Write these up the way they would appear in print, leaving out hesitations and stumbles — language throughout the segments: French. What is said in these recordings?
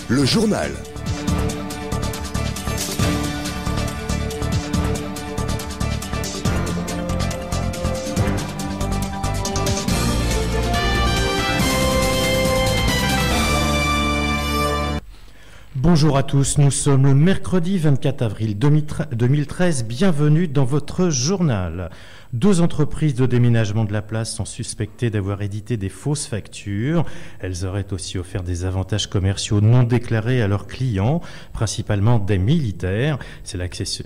le journal. Bonjour à tous, nous sommes le mercredi 24 avril 2013, bienvenue dans votre journal. 2 entreprises de déménagement de la place sont suspectées d'avoir édité des fausses factures. Elles auraient aussi offert des avantages commerciaux non déclarés à leurs clients, principalement des militaires. C'est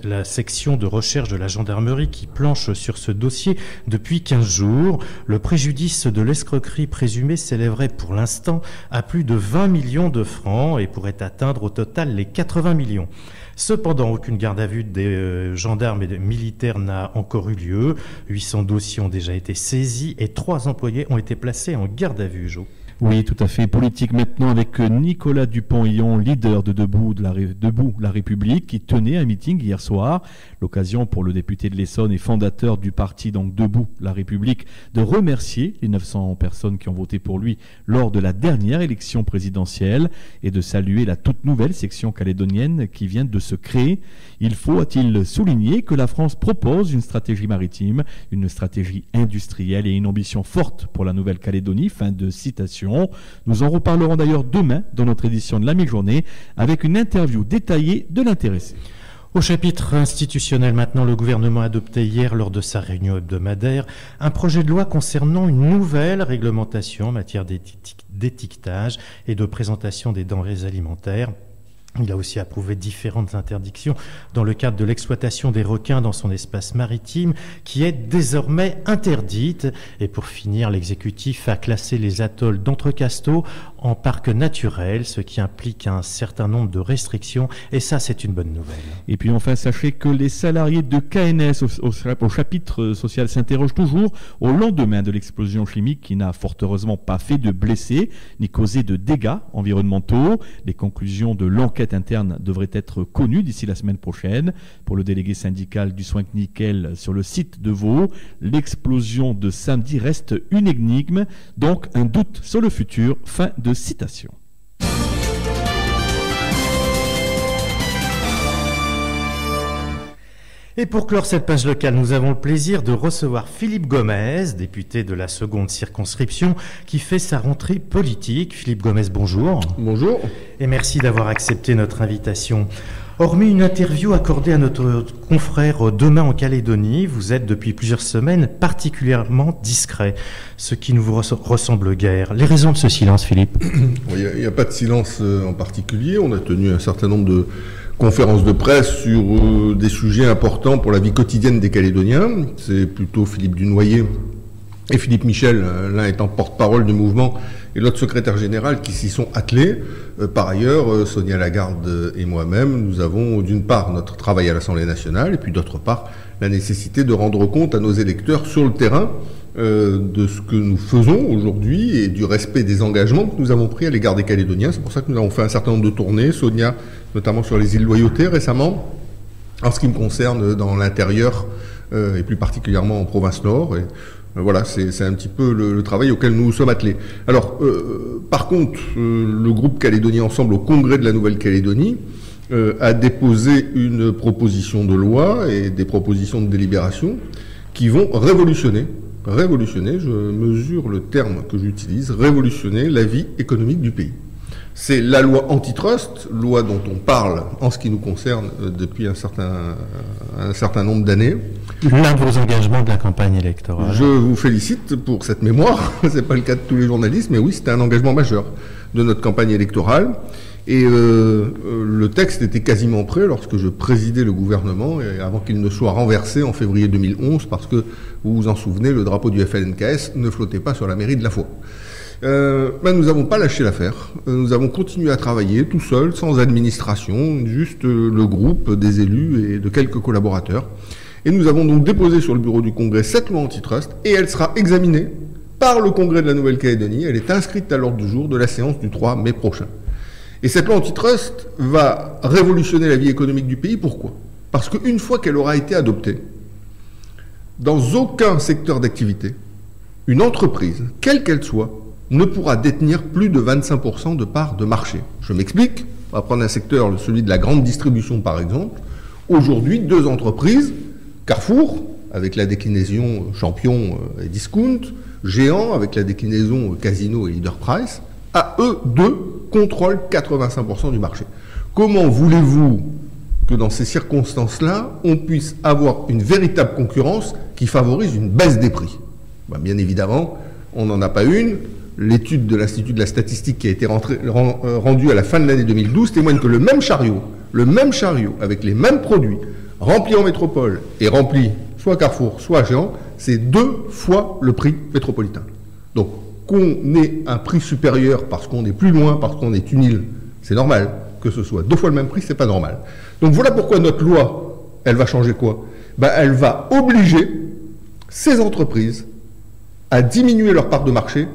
la section de recherche de la gendarmerie qui planche sur ce dossier depuis 15 jours. Le préjudice de l'escroquerie présumée s'élèverait pour l'instant à plus de 20 millions de francs et pourrait atteindre au total les 80 millions. Cependant, aucune garde à vue des gendarmes et des militaires n'a encore eu lieu. 800 dossiers ont déjà été saisis et 3 employés ont été placés en garde à vue, Jo. Oui, tout à fait. Politique maintenant avec Nicolas Dupont-Aillon, leader de Debout la République, qui tenait un meeting hier soir. L'occasion pour le député de l'Essonne et fondateur du parti donc Debout la République de remercier les 900 personnes qui ont voté pour lui lors de la dernière élection présidentielle et de saluer la toute nouvelle section calédonienne qui vient de se créer. Il faut, a-t-il souligné, que la France propose une stratégie maritime, une stratégie industrielle et une ambition forte pour la Nouvelle-Calédonie. Fin de citation. Nous en reparlerons d'ailleurs demain dans notre édition de la mi-journée avec une interview détaillée de l'intéressé. Au chapitre institutionnel maintenant, le gouvernement a adopté hier lors de sa réunion hebdomadaire un projet de loi concernant une nouvelle réglementation en matière d'étiquetage et de présentation des denrées alimentaires. Il a aussi approuvé différentes interdictions dans le cadre de l'exploitation des requins dans son espace maritime qui est désormais interdite. Et pour finir, l'exécutif a classé les atolls d'Entrecasteaux en parc naturel, ce qui implique un certain nombre de restrictions. Et ça, c'est une bonne nouvelle. Et puis enfin, sachez que les salariés de KNS au chapitre social s'interrogent toujours au lendemain de l'explosion chimique qui n'a fort heureusement pas fait de blessés ni causé de dégâts environnementaux. Les conclusions de l'enquête interne devrait être connue d'ici la semaine prochaine. Pour le délégué syndical du Soin Nickel sur le site de Vaud, l'explosion de samedi reste une énigme, donc un doute sur le futur. Fin de citation. Et pour clore cette page locale, nous avons le plaisir de recevoir Philippe Gomez, député de la 2e circonscription, qui fait sa rentrée politique. Philippe Gomez, bonjour. Bonjour. Et merci d'avoir accepté notre invitation. Hormis une interview accordée à notre confrère Demain en Calédonie, vous êtes depuis plusieurs semaines particulièrement discret, ce qui ne vous ressemble guère. Les raisons de ce silence, Philippe? Il n'y a pas de silence en particulier. On a tenu un certain nombre de conférences de presse sur des sujets importants pour la vie quotidienne des Calédoniens. C'est plutôt Philippe Dunoyer et Philippe Michel, l'un étant porte-parole du mouvement et l'autre secrétaire général, qui s'y sont attelés. Par ailleurs, Sonia Lagarde et moi-même, nous avons d'une part notre travail à l'Assemblée nationale et puis d'autre part la nécessité de rendre compte à nos électeurs sur le terrain de ce que nous faisons aujourd'hui et du respect des engagements que nous avons pris à l'égard des Calédoniens. C'est pour ça que nous avons fait un certain nombre de tournées, Sonia notamment sur les îles Loyauté récemment, en ce qui me concerne dans l'intérieur et plus particulièrement en province nord. Et voilà, c'est un petit peu le travail auquel nous nous sommes attelés. Alors, par contre, le groupe Calédonie Ensemble au Congrès de la Nouvelle-Calédonie a déposé une proposition de loi et des propositions de délibération qui vont révolutionner, je mesure le terme que j'utilise, révolutionner la vie économique du pays. C'est la loi antitrust, loi dont on parle en ce qui nous concerne depuis un certain nombre d'années. L'un de vos engagements de la campagne électorale. Je vous félicite pour cette mémoire. C'est pas le cas de tous les journalistes, mais oui, c'était un engagement majeur de notre campagne électorale. Et le texte était quasiment prêt lorsque je présidais le gouvernement, et avant qu'il ne soit renversé en février 2011, parce que, vous vous en souvenez, le drapeau du FLNKS ne flottait pas sur la mairie de La Foix. Nous n'avons pas lâché l'affaire. Nous avons continué à travailler tout seul, sans administration, juste le groupe des élus et de quelques collaborateurs. Et nous avons donc déposé sur le bureau du Congrès cette loi antitrust, et elle sera examinée par le Congrès de la Nouvelle-Calédonie. Elle est inscrite à l'ordre du jour de la séance du 3 mai prochain. Et cette loi antitrust va révolutionner la vie économique du pays. Pourquoi? Parce qu'une fois qu'elle aura été adoptée, dans aucun secteur d'activité, une entreprise, quelle qu'elle soit, ne pourra détenir plus de 25% de parts de marché. Je m'explique. On va prendre un secteur, celui de la grande distribution par exemple. Aujourd'hui, 2 entreprises, Carrefour, avec la déclinaison Champion et Discount, Géant, avec la déclinaison Casino et Leader Price, à eux deux, contrôlent 85% du marché. Comment voulez-vous que dans ces circonstances-là, on puisse avoir une véritable concurrence qui favorise une baisse des prix? Bien évidemment, on n'en a pas une. L'étude de l'Institut de la statistique qui a été rendue à la fin de l'année 2012 témoigne que le même chariot, avec les mêmes produits, rempli en métropole et rempli soit Carrefour, soit Géant, c'est 2 fois le prix métropolitain. Donc, qu'on ait un prix supérieur parce qu'on est plus loin, parce qu'on est une île, c'est normal. Que ce soit 2 fois le même prix, c'est pas normal. Donc voilà pourquoi notre loi, elle va changer quoi? Elle va obliger ces entreprises à diminuer leur part de marché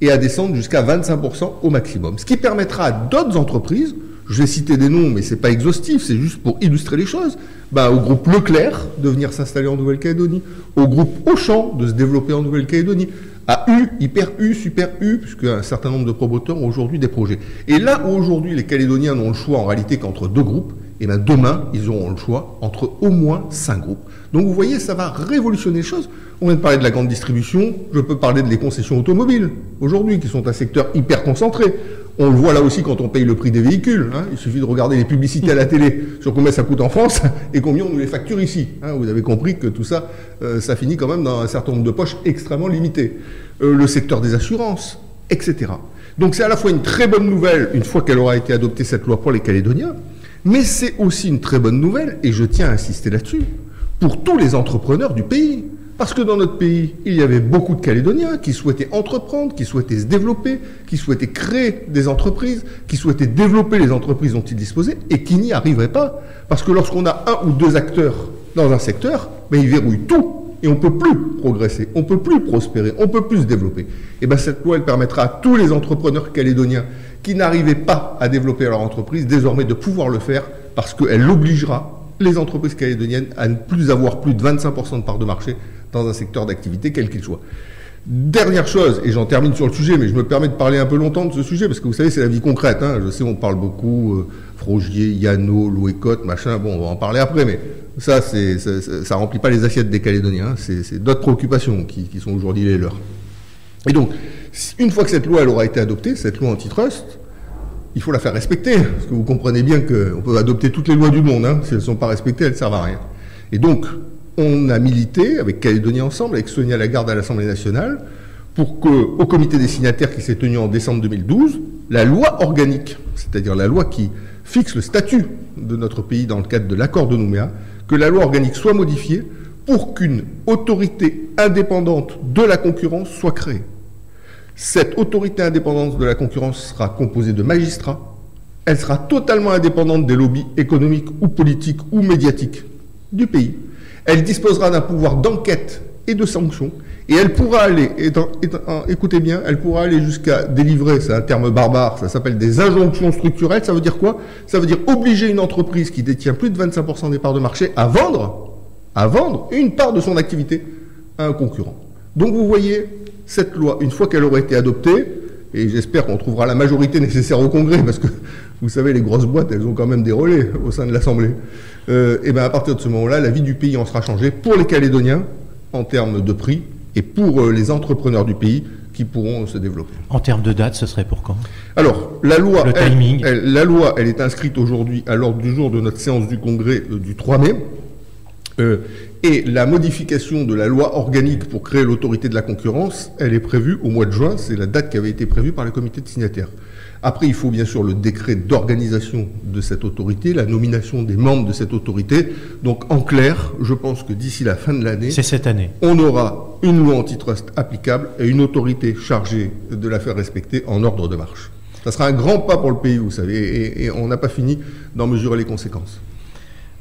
et à descendre jusqu'à 25% au maximum. Ce qui permettra à d'autres entreprises, je vais citer des noms, mais c'est pas exhaustif, c'est juste pour illustrer les choses, au groupe Leclerc de venir s'installer en Nouvelle-Calédonie, au groupe Auchan de se développer en Nouvelle-Calédonie, à U, Hyper U, Super U, puisque un certain nombre de promoteurs ont aujourd'hui des projets. Et là où aujourd'hui les Calédoniens n'ont le choix en réalité qu'entre 2 groupes, et demain ils auront le choix entre au moins 5 groupes. Donc vous voyez, ça va révolutionner les choses. On vient de parler de la grande distribution, je peux parler de les concessions automobiles, aujourd'hui, qui sont un secteur hyper concentré. On le voit là aussi quand on paye le prix des véhicules. Il suffit de regarder les publicités à la télé sur combien ça coûte en France et combien on nous les facture ici. Vous avez compris que tout ça, ça finit quand même dans un certain nombre de poches extrêmement limitées. Le secteur des assurances, etc. Donc c'est à la fois une très bonne nouvelle, une fois qu'elle aura été adoptée cette loi pour les Calédoniens, mais c'est aussi une très bonne nouvelle, et je tiens à insister là-dessus, pour tous les entrepreneurs du pays. Parce que dans notre pays, il y avait beaucoup de Calédoniens qui souhaitaient entreprendre, qui souhaitaient se développer, qui souhaitaient créer des entreprises, qui souhaitaient développer les entreprises dont ils disposaient et qui n'y arriveraient pas. Parce que lorsqu'on a 1 ou 2 acteurs dans un secteur, ils verrouillent tout et on ne peut plus progresser, on ne peut plus prospérer, on ne peut plus se développer. Et cette loi, elle permettra à tous les entrepreneurs calédoniens qui n'arrivaient pas à développer leur entreprise désormais de pouvoir le faire parce qu'elle obligera les entreprises calédoniennes à ne plus avoir plus de 25% de part de marché dans un secteur d'activité, quel qu'il soit. Dernière chose, et j'en termine sur le sujet, mais je me permets de parler un peu longtemps de ce sujet, parce que vous savez, c'est la vie concrète. Je sais, on parle beaucoup, Frogier, Yano, Louécotte, machin, on va en parler après, mais ça remplit pas les assiettes des Calédoniens, c'est d'autres préoccupations qui sont aujourd'hui les leurs. Et donc, une fois que cette loi elle aura été adoptée, cette loi antitrust, il faut la faire respecter, parce que vous comprenez bien qu'on peut adopter toutes les lois du monde, si elles ne sont pas respectées, elles ne servent à rien. Et donc, on a milité avec Calédonie Ensemble, avec Sonia Lagarde à l'Assemblée nationale, pour qu'au comité des signataires qui s'est tenu en décembre 2012, la loi organique, c'est-à-dire la loi qui fixe le statut de notre pays dans le cadre de l'accord de Nouméa, que la loi organique soit modifiée pour qu'une autorité indépendante de la concurrence soit créée. Cette autorité indépendante de la concurrence sera composée de magistrats. Elle sera totalement indépendante des lobbies économiques ou politiques ou médiatiques du pays. Elle disposera d'un pouvoir d'enquête et de sanction. Et elle pourra aller, écoutez bien, elle pourra aller jusqu'à délivrer, c'est un terme barbare, ça s'appelle des injonctions structurelles. Ça veut dire quoi? Ça veut dire obliger une entreprise qui détient plus de 25% des parts de marché à vendre une part de son activité à un concurrent. Donc vous voyez, cette loi, une fois qu'elle aura été adoptée, et j'espère qu'on trouvera la majorité nécessaire au Congrès, parce que vous savez, les grosses boîtes, elles ont quand même des relais au sein de l'Assemblée. Et à partir de ce moment-là, la vie du pays en sera changée pour les Calédoniens en termes de prix et pour les entrepreneurs du pays qui pourront se développer. En termes de date, ce serait pour quand? Alors, la loi, elle est inscrite aujourd'hui à l'ordre du jour de notre séance du Congrès du 3 mai. Et la modification de la loi organique pour créer l'autorité de la concurrence, elle est prévue au mois de juin, c'est la date qui avait été prévue par le comité de signataires. Après, il faut bien sûr le décret d'organisation de cette autorité, la nomination des membres de cette autorité. Donc en clair, je pense que d'ici la fin de l'année, c'est cette année, on aura une loi antitrust applicable et une autorité chargée de la faire respecter en ordre de marche. Ça sera un grand pas pour le pays, vous savez, et on n'a pas fini d'en mesurer les conséquences.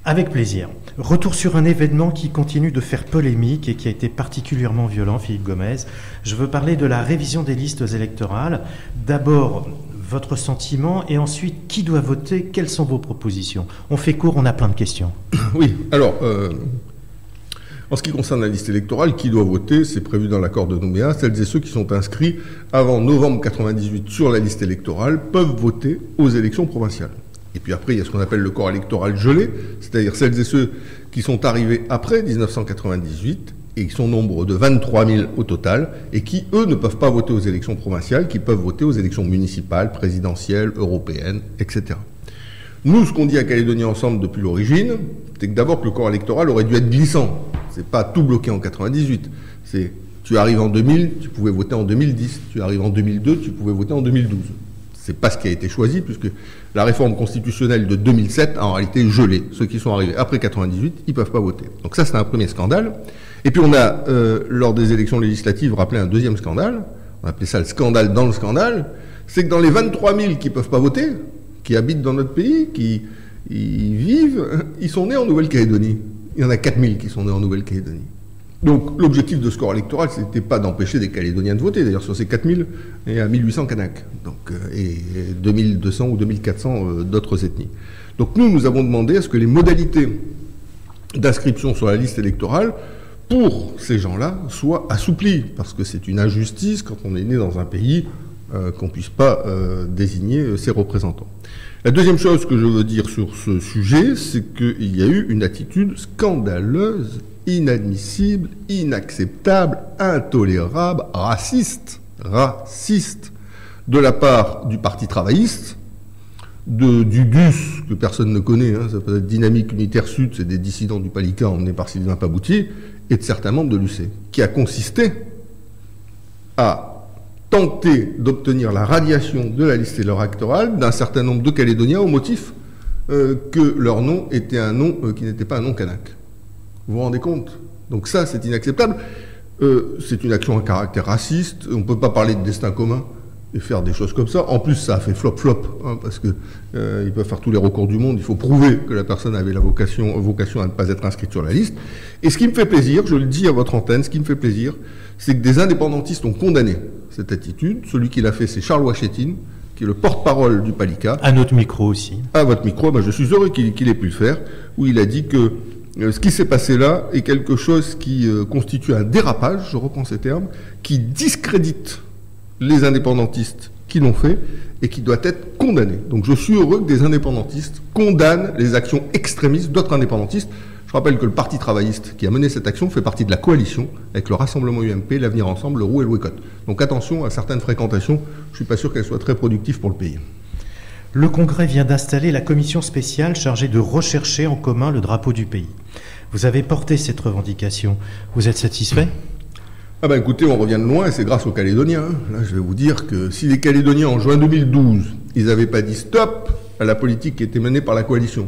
Avec plaisir. Retour sur un événement qui continue de faire polémique et qui a été particulièrement violent, Philippe Gomez. Je veux parler de la révision des listes électorales. D'abord, votre sentiment et ensuite, qui doit voter? Quelles sont vos propositions? On fait court, on a plein de questions. Oui, alors, En ce qui concerne la liste électorale, qui doit voter, c'est prévu dans l'accord de Nouméa. Celles et ceux qui sont inscrits avant novembre 98 sur la liste électorale peuvent voter aux élections provinciales. Et puis après, il y a ce qu'on appelle le corps électoral gelé, c'est-à-dire celles et ceux qui sont arrivés après 1998 et qui sont nombre de 23 000 au total, et qui, eux, ne peuvent pas voter aux élections provinciales, qui peuvent voter aux élections municipales, présidentielles, européennes, etc. Nous, ce qu'on dit à Calédonie Ensemble depuis l'origine, c'est que d'abord que le corps électoral aurait dû être glissant. C'est pas tout bloqué en 98. C'est, tu arrives en 2000, tu pouvais voter en 2010. Tu arrives en 2002, tu pouvais voter en 2012. C'est pas ce qui a été choisi, puisque la réforme constitutionnelle de 2007 a en réalité gelé. Ceux qui sont arrivés après 98, ils peuvent pas voter. Donc ça, c'est un premier scandale. Et puis on a, lors des élections législatives, rappelé un deuxième scandale. On appelait ça le scandale dans le scandale. C'est que dans les 23 000 qui peuvent pas voter, qui habitent dans notre pays, qui y vivent, ils sont nés en Nouvelle-Calédonie. Il y en a 4 000 qui sont nés en Nouvelle-Calédonie. Donc l'objectif de ce corps électoral, ce n'était pas d'empêcher des Calédoniens de voter. D'ailleurs, sur ces 4 000, il y a 1 800 Kanaks, donc, et 2 200 ou 2 400 d'autres ethnies. Donc nous avons demandé à ce que les modalités d'inscription sur la liste électorale pour ces gens-là soient assouplies, parce que c'est une injustice quand on est né dans un pays qu'on ne puisse pas désigner ses représentants. La deuxième chose que je veux dire sur ce sujet, c'est qu'il y a eu une attitude scandaleuse, inadmissible, inacceptable, intolérable, raciste, de la part du Parti travailliste, du DUS, que personne ne connaît, hein, ça peut être Dynamique Unitaire Sud, c'est des dissidents du Palican emmenés par Sylvain Paboutier, et de certains membres de l'UC, qui a consisté à tenter d'obtenir la radiation de la liste électorale d'un certain nombre de Calédoniens au motif que leur nom était un nom qui n'était pas un nom kanak. Vous vous rendez compte? Donc ça, c'est inacceptable. C'est une action à caractère raciste. On ne peut pas parler de destin commun et faire des choses comme ça. En plus, ça a fait flop-flop, hein, parce que ils peuvent faire tous les recours du monde. Il faut prouver que la personne avait la vocation à ne pas être inscrite sur la liste. Et ce qui me fait plaisir, je le dis à votre antenne, ce qui me fait plaisir, c'est que des indépendantistes ont condamné cette attitude. Celui qui l'a fait, c'est Charles Wachetine, qui est le porte-parole du Palika. À notre micro aussi. À votre micro, je suis heureux qu'il ait pu le faire, où il a dit que ce qui s'est passé là est quelque chose qui constitue un dérapage, je reprends ces termes, qui discrédite les indépendantistes qui l'ont fait et qui doit être condamné. Donc je suis heureux que des indépendantistes condamnent les actions extrémistes d'autres indépendantistes. Je rappelle que le Parti travailliste qui a mené cette action fait partie de la coalition avec le Rassemblement UMP, l'Avenir Ensemble, le Roux et le Wécotte. Donc attention à certaines fréquentations, je ne suis pas sûr qu'elles soient très productives pour le pays. Le Congrès vient d'installer la commission spéciale chargée de rechercher en commun le drapeau du pays. Vous avez porté cette revendication. Vous êtes satisfait ? Ah ben écoutez, on revient de loin et c'est grâce aux Calédoniens. Là, je vais vous dire que si les Calédoniens en juin 2012, ils n'avaient pas dit stop à la politique qui était menée par la coalition,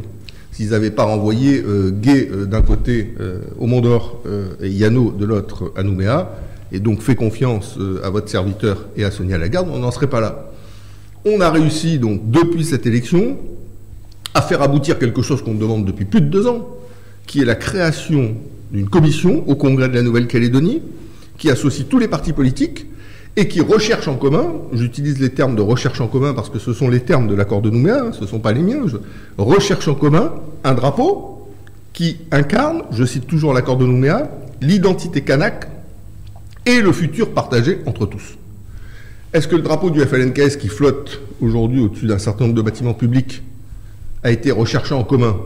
s'ils n'avaient pas renvoyé Gué d'un côté au Mont d'Or et Yano de l'autre à Nouméa, et donc fait confiance à votre serviteur et à Sonia Lagarde, on n'en serait pas là. On a réussi donc depuis cette élection à faire aboutir quelque chose qu'on demande depuis plus de 2 ans, qui est la création d'une commission au Congrès de la Nouvelle-Calédonie, qui associe tous les partis politiques et qui recherche en commun, j'utilise les termes de recherche en commun parce que ce sont les termes de l'accord de Nouméa, ce ne sont pas les miens, recherche en commun un drapeau qui incarne, je cite toujours l'accord de Nouméa, l'identité kanak et le futur partagé entre tous. Est-ce que le drapeau du FLNKS qui flotte aujourd'hui au-dessus d'un certain nombre de bâtiments publics a été recherché en commun?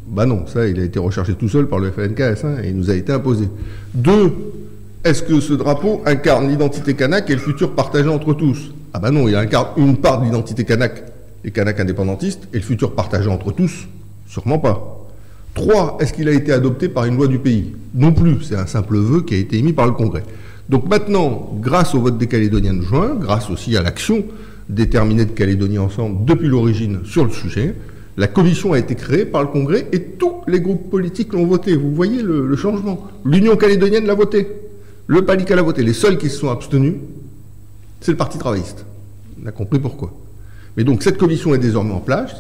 Ben non, ça il a été recherché tout seul par le FLNKS et il nous a été imposé. 2, est-ce que ce drapeau incarne l'identité kanak et le futur partagé entre tous? Ah ben non, il incarne une part de l'identité kanak, les kanaks indépendantistes, et le futur partagé entre tous? Sûrement pas. 3, est-ce qu'il a été adopté par une loi du pays? Non plus, c'est un simple vœu qui a été émis par le Congrès. Donc maintenant, grâce au vote des Calédoniens de juin, grâce aussi à l'action déterminée de Calédonie Ensemble depuis l'origine sur le sujet, la commission a été créée par le Congrès et tous les groupes politiques l'ont voté. Vous voyez le changement. L'Union calédonienne l'a voté. Le Palika l'a voté. Les seuls qui se sont abstenus, c'est le Parti travailliste. On a compris pourquoi. Mais donc cette commission est désormais en place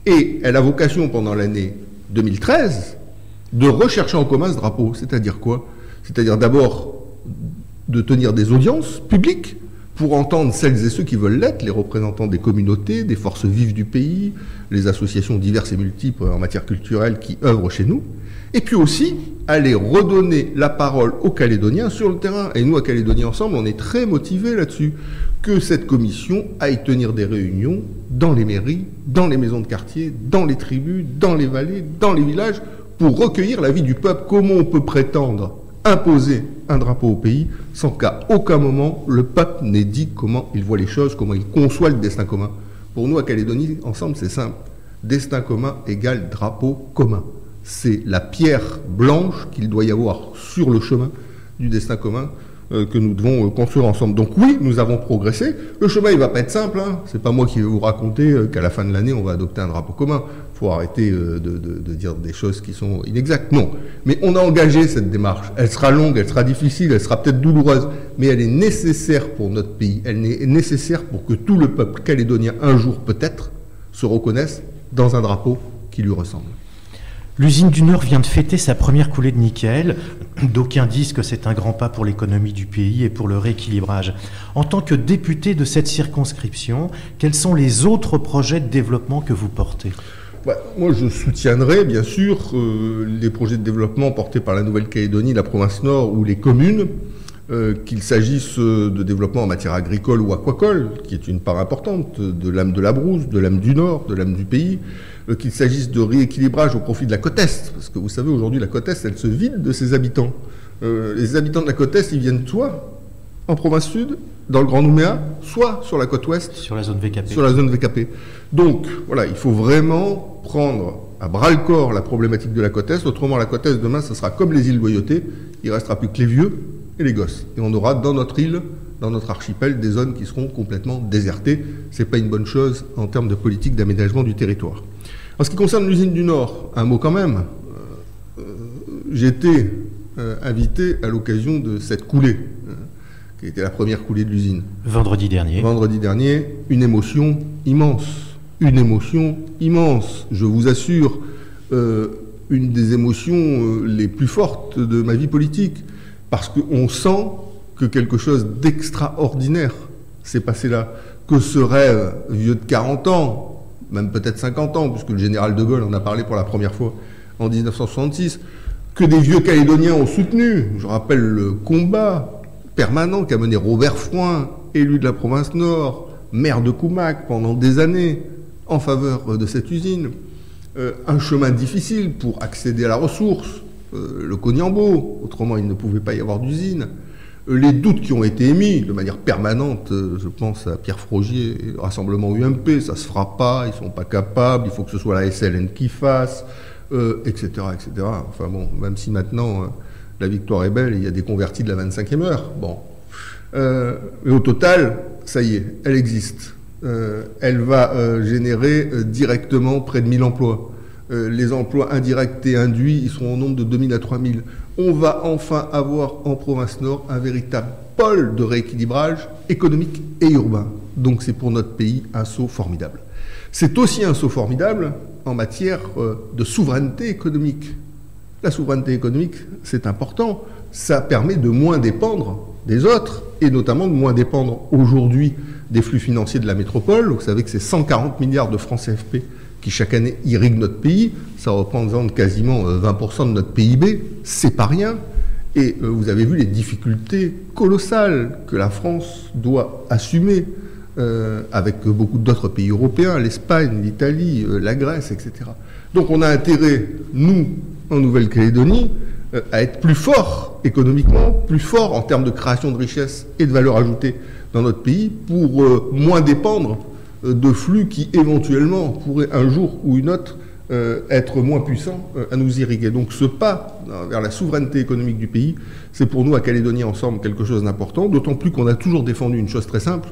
et elle a vocation pendant l'année 2013 de rechercher en commun ce drapeau. C'est-à-dire quoi? C'est-à-dire d'abord de tenir des audiences publiques pour entendre celles et ceux qui veulent l'être, les représentants des communautés, des forces vives du pays, les associations diverses et multiples en matière culturelle qui œuvrent chez nous, et puis aussi aller redonner la parole aux Calédoniens sur le terrain. Et nous, à Calédonie Ensemble, on est très motivés là-dessus, que cette commission aille tenir des réunions dans les mairies, dans les maisons de quartier, dans les tribus, dans les vallées, dans les villages, pour recueillir l'avis du peuple. Comment on peut prétendre imposer un drapeau au pays sans qu'à aucun moment le peuple n'ait dit comment il voit les choses, comment il conçoit le destin commun. Pour nous, à Calédonie Ensemble, c'est simple. Destin commun égale drapeau commun. C'est la pierre blanche qu'il doit y avoir sur le chemin du destin commun que nous devons construire ensemble. Donc oui, nous avons progressé. Le chemin, il va pas être simple. C'est pas moi qui vais vous raconter qu'à la fin de l'année, on va adopter un drapeau commun. Faut arrêter de dire des choses qui sont inexactes. Non. Mais on a engagé cette démarche. Elle sera longue, elle sera difficile, elle sera peut-être douloureuse, mais elle est nécessaire pour notre pays. Elle est nécessaire pour que tout le peuple calédonien, un jour peut-être, se reconnaisse dans un drapeau qui lui ressemble. L'usine du Nord vient de fêter sa première coulée de nickel. D'aucuns disent que c'est un grand pas pour l'économie du pays et pour le rééquilibrage. En tant que député de cette circonscription, quels sont les autres projets de développement que vous portez ? Moi, je soutiendrai, bien sûr, les projets de développement portés par la Nouvelle-Calédonie, la province Nord ou les communes, qu'il s'agisse de développement en matière agricole ou aquacole, qui est une part importante, de l'âme de la Brousse, de l'âme du Nord, de l'âme du pays, qu'il s'agisse de rééquilibrage au profit de la côte Est, parce que vous savez, aujourd'hui, la côte Est, elle se vide de ses habitants. Les habitants de la côte Est, ils viennent soit en province Sud, dans le Grand Nouméa, soit sur la côte Ouest, sur la zone VKP. Sur la zone VKP. Donc, voilà, il faut vraiment prendre à bras-le-corps la problématique de la côte Est. Autrement, la côte Est, demain, ça sera comme les îles Loyauté. Il ne restera plus que les vieux et les gosses. Et on aura dans notre île, dans notre archipel, des zones qui seront complètement désertées. Ce n'est pas une bonne chose en termes de politique d'aménagement du territoire. En ce qui concerne l'usine du Nord, un mot quand même. J'ai été invité à l'occasion de cette coulée, qui était la première coulée de l'usine. Vendredi dernier. Vendredi dernier, une émotion immense. Une émotion immense, je vous assure, une des émotions les plus fortes de ma vie politique, parce qu'on sent que quelque chose d'extraordinaire s'est passé là, que ce rêve vieux de 40 ans, même peut-être 50 ans, puisque le général de Gaulle en a parlé pour la première fois en 1966, que des vieux Calédoniens ont soutenu. Je rappelle le combat permanent qu'a mené Robert Frouin, élu de la province Nord, maire de Koumak pendant des années, en faveur de cette usine. Un chemin difficile pour accéder à la ressource, le Cognambo, autrement il ne pouvait pas y avoir d'usine. Les doutes qui ont été émis de manière permanente, je pense à Pierre Frogier, Rassemblement UMP, ça se fera pas, ils sont pas capables, il faut que ce soit la SLN qui fasse, etc., etc. Enfin bon, même si maintenant la victoire est belle, il y a des convertis de la 25e heure. Bon, mais au total, ça y est, elle existe. Elle va générer directement près de 1000 emplois. Les emplois indirects et induits, ils seront au nombre de 2000 à 3000. On va enfin avoir en province Nord un véritable pôle de rééquilibrage économique et urbain. Donc c'est pour notre pays un saut formidable. C'est aussi un saut formidable en matière de souveraineté économique. La souveraineté économique, c'est important. Ça permet de moins dépendre des autres, et notamment de moins dépendre aujourd'hui des flux financiers de la métropole. Vous savez que c'est 140 milliards de francs CFP qui chaque année irriguent notre pays. Ça représente quasiment 20% de notre PIB. C'est pas rien. Et vous avez vu les difficultés colossales que la France doit assumer avec beaucoup d'autres pays européens, l'Espagne, l'Italie, la Grèce, etc. Donc on a intérêt, nous, en Nouvelle-Calédonie, à être plus forts économiquement, plus forts en termes de création de richesses et de valeur ajoutée dans notre pays, pour moins dépendre de flux qui éventuellement pourraient un jour ou une autre être moins puissants à nous irriguer. Donc ce pas vers la souveraineté économique du pays, c'est pour nous à Calédonie Ensemble quelque chose d'important, d'autant plus qu'on a toujours défendu une chose très simple,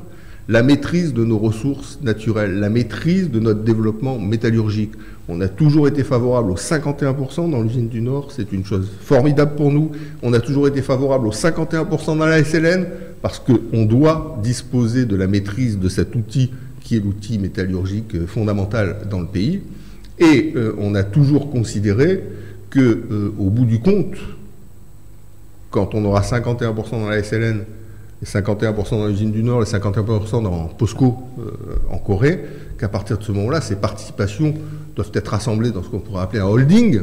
la maîtrise de nos ressources naturelles, la maîtrise de notre développement métallurgique. On a toujours été favorable aux 51% dans l'usine du Nord, c'est une chose formidable pour nous. On a toujours été favorable aux 51% dans la SLN, parce qu'on doit disposer de la maîtrise de cet outil qui est l'outil métallurgique fondamental dans le pays. Et on a toujours considéré que, au bout du compte, quand on aura 51% dans la SLN et 51% dans l'usine du Nord et 51% dans POSCO en Corée, qu'à partir de ce moment-là, ces participations doivent être rassemblées dans ce qu'on pourrait appeler un holding,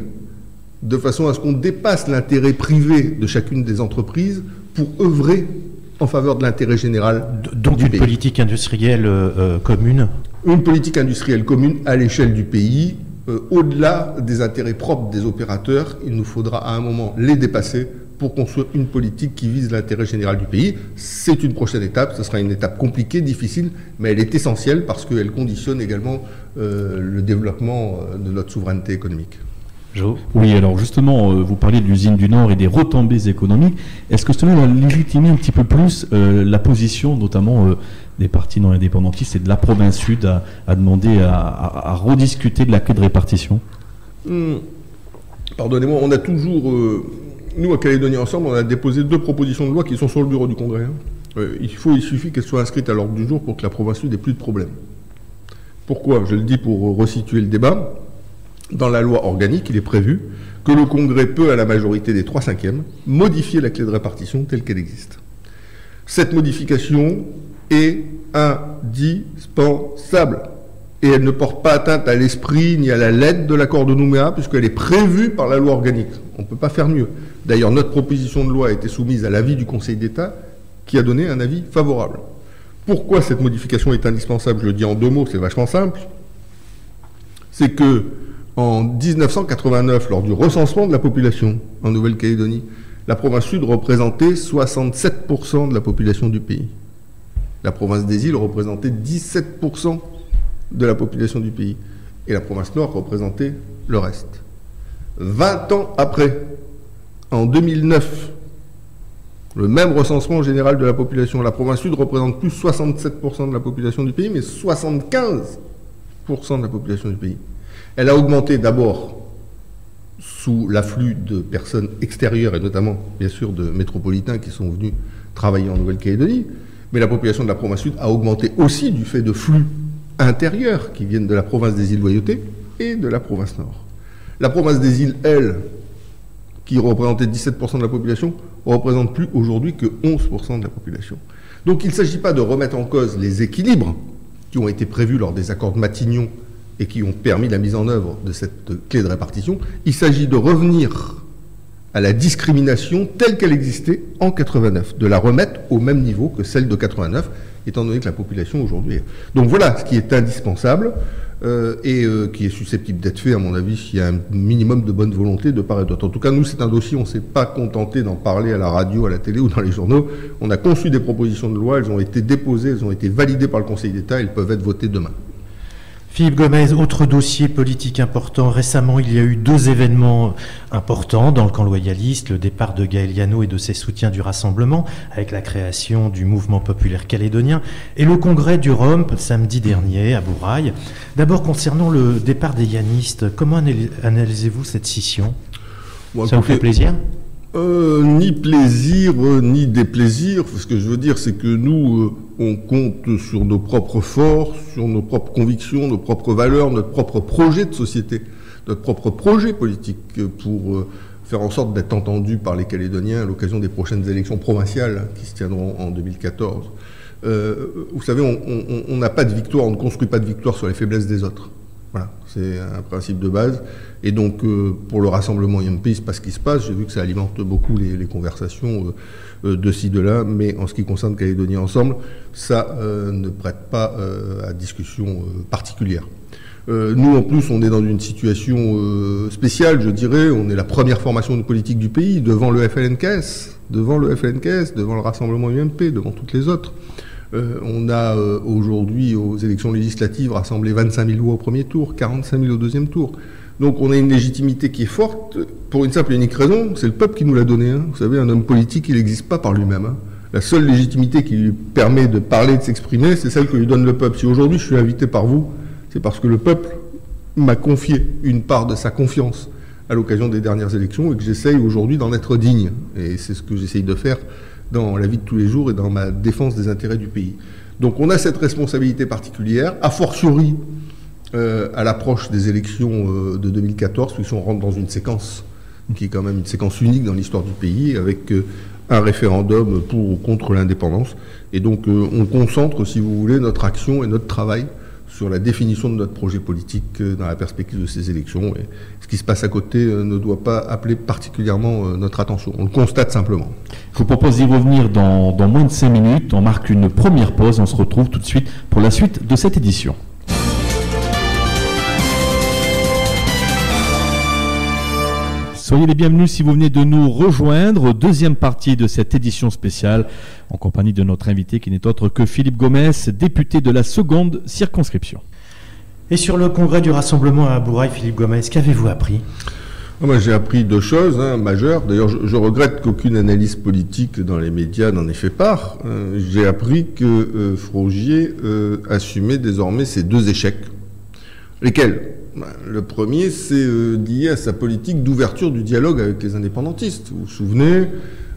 de façon à ce qu'on dépasse l'intérêt privé de chacune des entreprises pour œuvrer en faveur de l'intérêt général donc du une pays. Politique industrielle commune. Une politique industrielle commune à l'échelle du pays. Au-delà des intérêts propres des opérateurs, il nous faudra à un moment les dépasser pour construire une politique qui vise l'intérêt général du pays. C'est une prochaine étape, ce sera une étape compliquée, difficile, mais elle est essentielle parce qu'elle conditionne également le développement de notre souveraineté économique. Jo. Oui, alors justement, vous parliez de l'usine du Nord et des retombées économiques. Est-ce que cela va légitimer un petit peu plus la position, notamment des partis non indépendantistes et de la province sud, à demander à rediscuter de la clé de répartition? Pardonnez-moi, on a toujours... nous, à Calédonie Ensemble, on a déposé 2 propositions de loi qui sont sur le bureau du Congrès. Il suffit qu'elles soient inscrites à l'ordre du jour pour que la province sud n'ait plus de problème. Pourquoi? Je le dis pour resituer le débat. Dans la loi organique, il est prévu que le Congrès peut, à la majorité des 3/5, modifier la clé de répartition telle qu'elle existe. Cette modification est indispensable. Et elle ne porte pas atteinte à l'esprit ni à la lettre de l'accord de Nouméa, puisqu'elle est prévue par la loi organique. On ne peut pas faire mieux. D'ailleurs, notre proposition de loi a été soumise à l'avis du Conseil d'État, qui a donné un avis favorable. Pourquoi cette modification est indispensable? Je le dis en 2 mots, c'est vachement simple. C'est que en 1989, lors du recensement de la population en Nouvelle-Calédonie, la province sud représentait 67% de la population du pays. La province des îles représentait 17% de la population du pays. Et la province nord représentait le reste. 20 ans après, en 2009, le même recensement général de la population, la province sud représente plus 67% de la population du pays, mais 75% de la population du pays. Elle a augmenté d'abord sous l'afflux de personnes extérieures, et notamment, bien sûr, de métropolitains qui sont venus travailler en Nouvelle-Calédonie, mais la population de la province sud a augmenté aussi du fait de flux intérieurs qui viennent de la province des îles Loyauté et de la province nord. La province des îles, elle, qui représentait 17% de la population, représente plus aujourd'hui que 11% de la population. Donc il ne s'agit pas de remettre en cause les équilibres qui ont été prévus lors des accords de Matignon et qui ont permis la mise en œuvre de cette clé de répartition. Il s'agit de revenir à la discrimination telle qu'elle existait en 89, de la remettre au même niveau que celle de 89, étant donné que la population aujourd'hui est... Donc voilà ce qui est indispensable et qui est susceptible d'être fait, à mon avis, s'il y a un minimum de bonne volonté de part et d'autre. En tout cas, nous, c'est un dossier, on ne s'est pas contenté d'en parler à la radio, à la télé ou dans les journaux. On a conçu des propositions de loi, elles ont été déposées, elles ont été validées par le Conseil d'État, elles peuvent être votées demain. Philippe Gomez, autre dossier politique important. Récemment, il y a eu 2 événements importants dans le camp loyaliste, le départ de Gaël Yano et de ses soutiens du Rassemblement, avec la création du mouvement populaire calédonien, et le congrès du ROMP, samedi dernier, à Bourail. D'abord, concernant le départ des yanistes, comment analysez-vous cette scission? Ça vous fait plaisir? Ni plaisir, ni déplaisir. Ce que je veux dire, c'est que nous, on compte sur nos propres forces, sur nos propres convictions, nos propres valeurs, notre propre projet de société, notre propre projet politique pour faire en sorte d'être entendu par les Calédoniens à l'occasion des prochaines élections provinciales qui se tiendront en 2014. Vous savez, on n'a pas de victoire, on ne construit pas de victoire sur les faiblesses des autres. Voilà, c'est un principe de base. Et donc, pour le rassemblement IMP, il se passe ce qui se passe. J'ai vu que ça alimente beaucoup les conversations de ci, de là. Mais en ce qui concerne Calédonie Ensemble, ça ne prête pas à discussion particulière. Nous, en plus, on est dans une situation spéciale, je dirais. On est la première formation de politique du pays, devant le FLNKS, devant le rassemblement UMP, devant toutes les autres. On a aujourd'hui, aux élections législatives, rassemblé 25 000 voix au premier tour, 45 000 au deuxième tour. Donc on a une légitimité qui est forte, pour une simple et unique raison, c'est le peuple qui nous l'a donné. Hein. Vous savez, un homme politique, il n'existe pas par lui-même. Hein. La seule légitimité qui lui permet de parler, de s'exprimer, c'est celle que lui donne le peuple. Si aujourd'hui je suis invité par vous, c'est parce que le peuple m'a confié une part de sa confiance à l'occasion des dernières élections et que j'essaye aujourd'hui d'en être digne. Et c'est ce que j'essaye de faire dans la vie de tous les jours et dans ma défense des intérêts du pays. Donc on a cette responsabilité particulière, a fortiori à l'approche des élections de 2014, puisqu'on rentre dans une séquence qui est quand même une séquence unique dans l'histoire du pays, avec un référendum pour ou contre l'indépendance. Et donc on concentre, si vous voulez, notre action et notre travail sur la définition de notre projet politique dans la perspective de ces élections. Et ce qui se passe à côté ne doit pas appeler particulièrement notre attention. On le constate simplement. Je vous propose d'y revenir dans moins de 5 minutes. On marque une première pause. On se retrouve tout de suite pour la suite de cette édition. Soyez les bienvenus si vous venez de nous rejoindre. Deuxième partie de cette édition spéciale en compagnie de notre invité qui n'est autre que Philippe Gomes, député de la 2e circonscription. Et sur le congrès du Rassemblement à Bourail, Philippe Gomes, qu'avez-vous appris ? Moi, j'ai appris 2 choses majeures. D'ailleurs, je regrette qu'aucune analyse politique dans les médias n'en ait fait part. J'ai appris que Frogier assumait désormais ses 2 échecs. Lesquels ? Le premier, c'est lié à sa politique d'ouverture du dialogue avec les indépendantistes. Vous vous souvenez,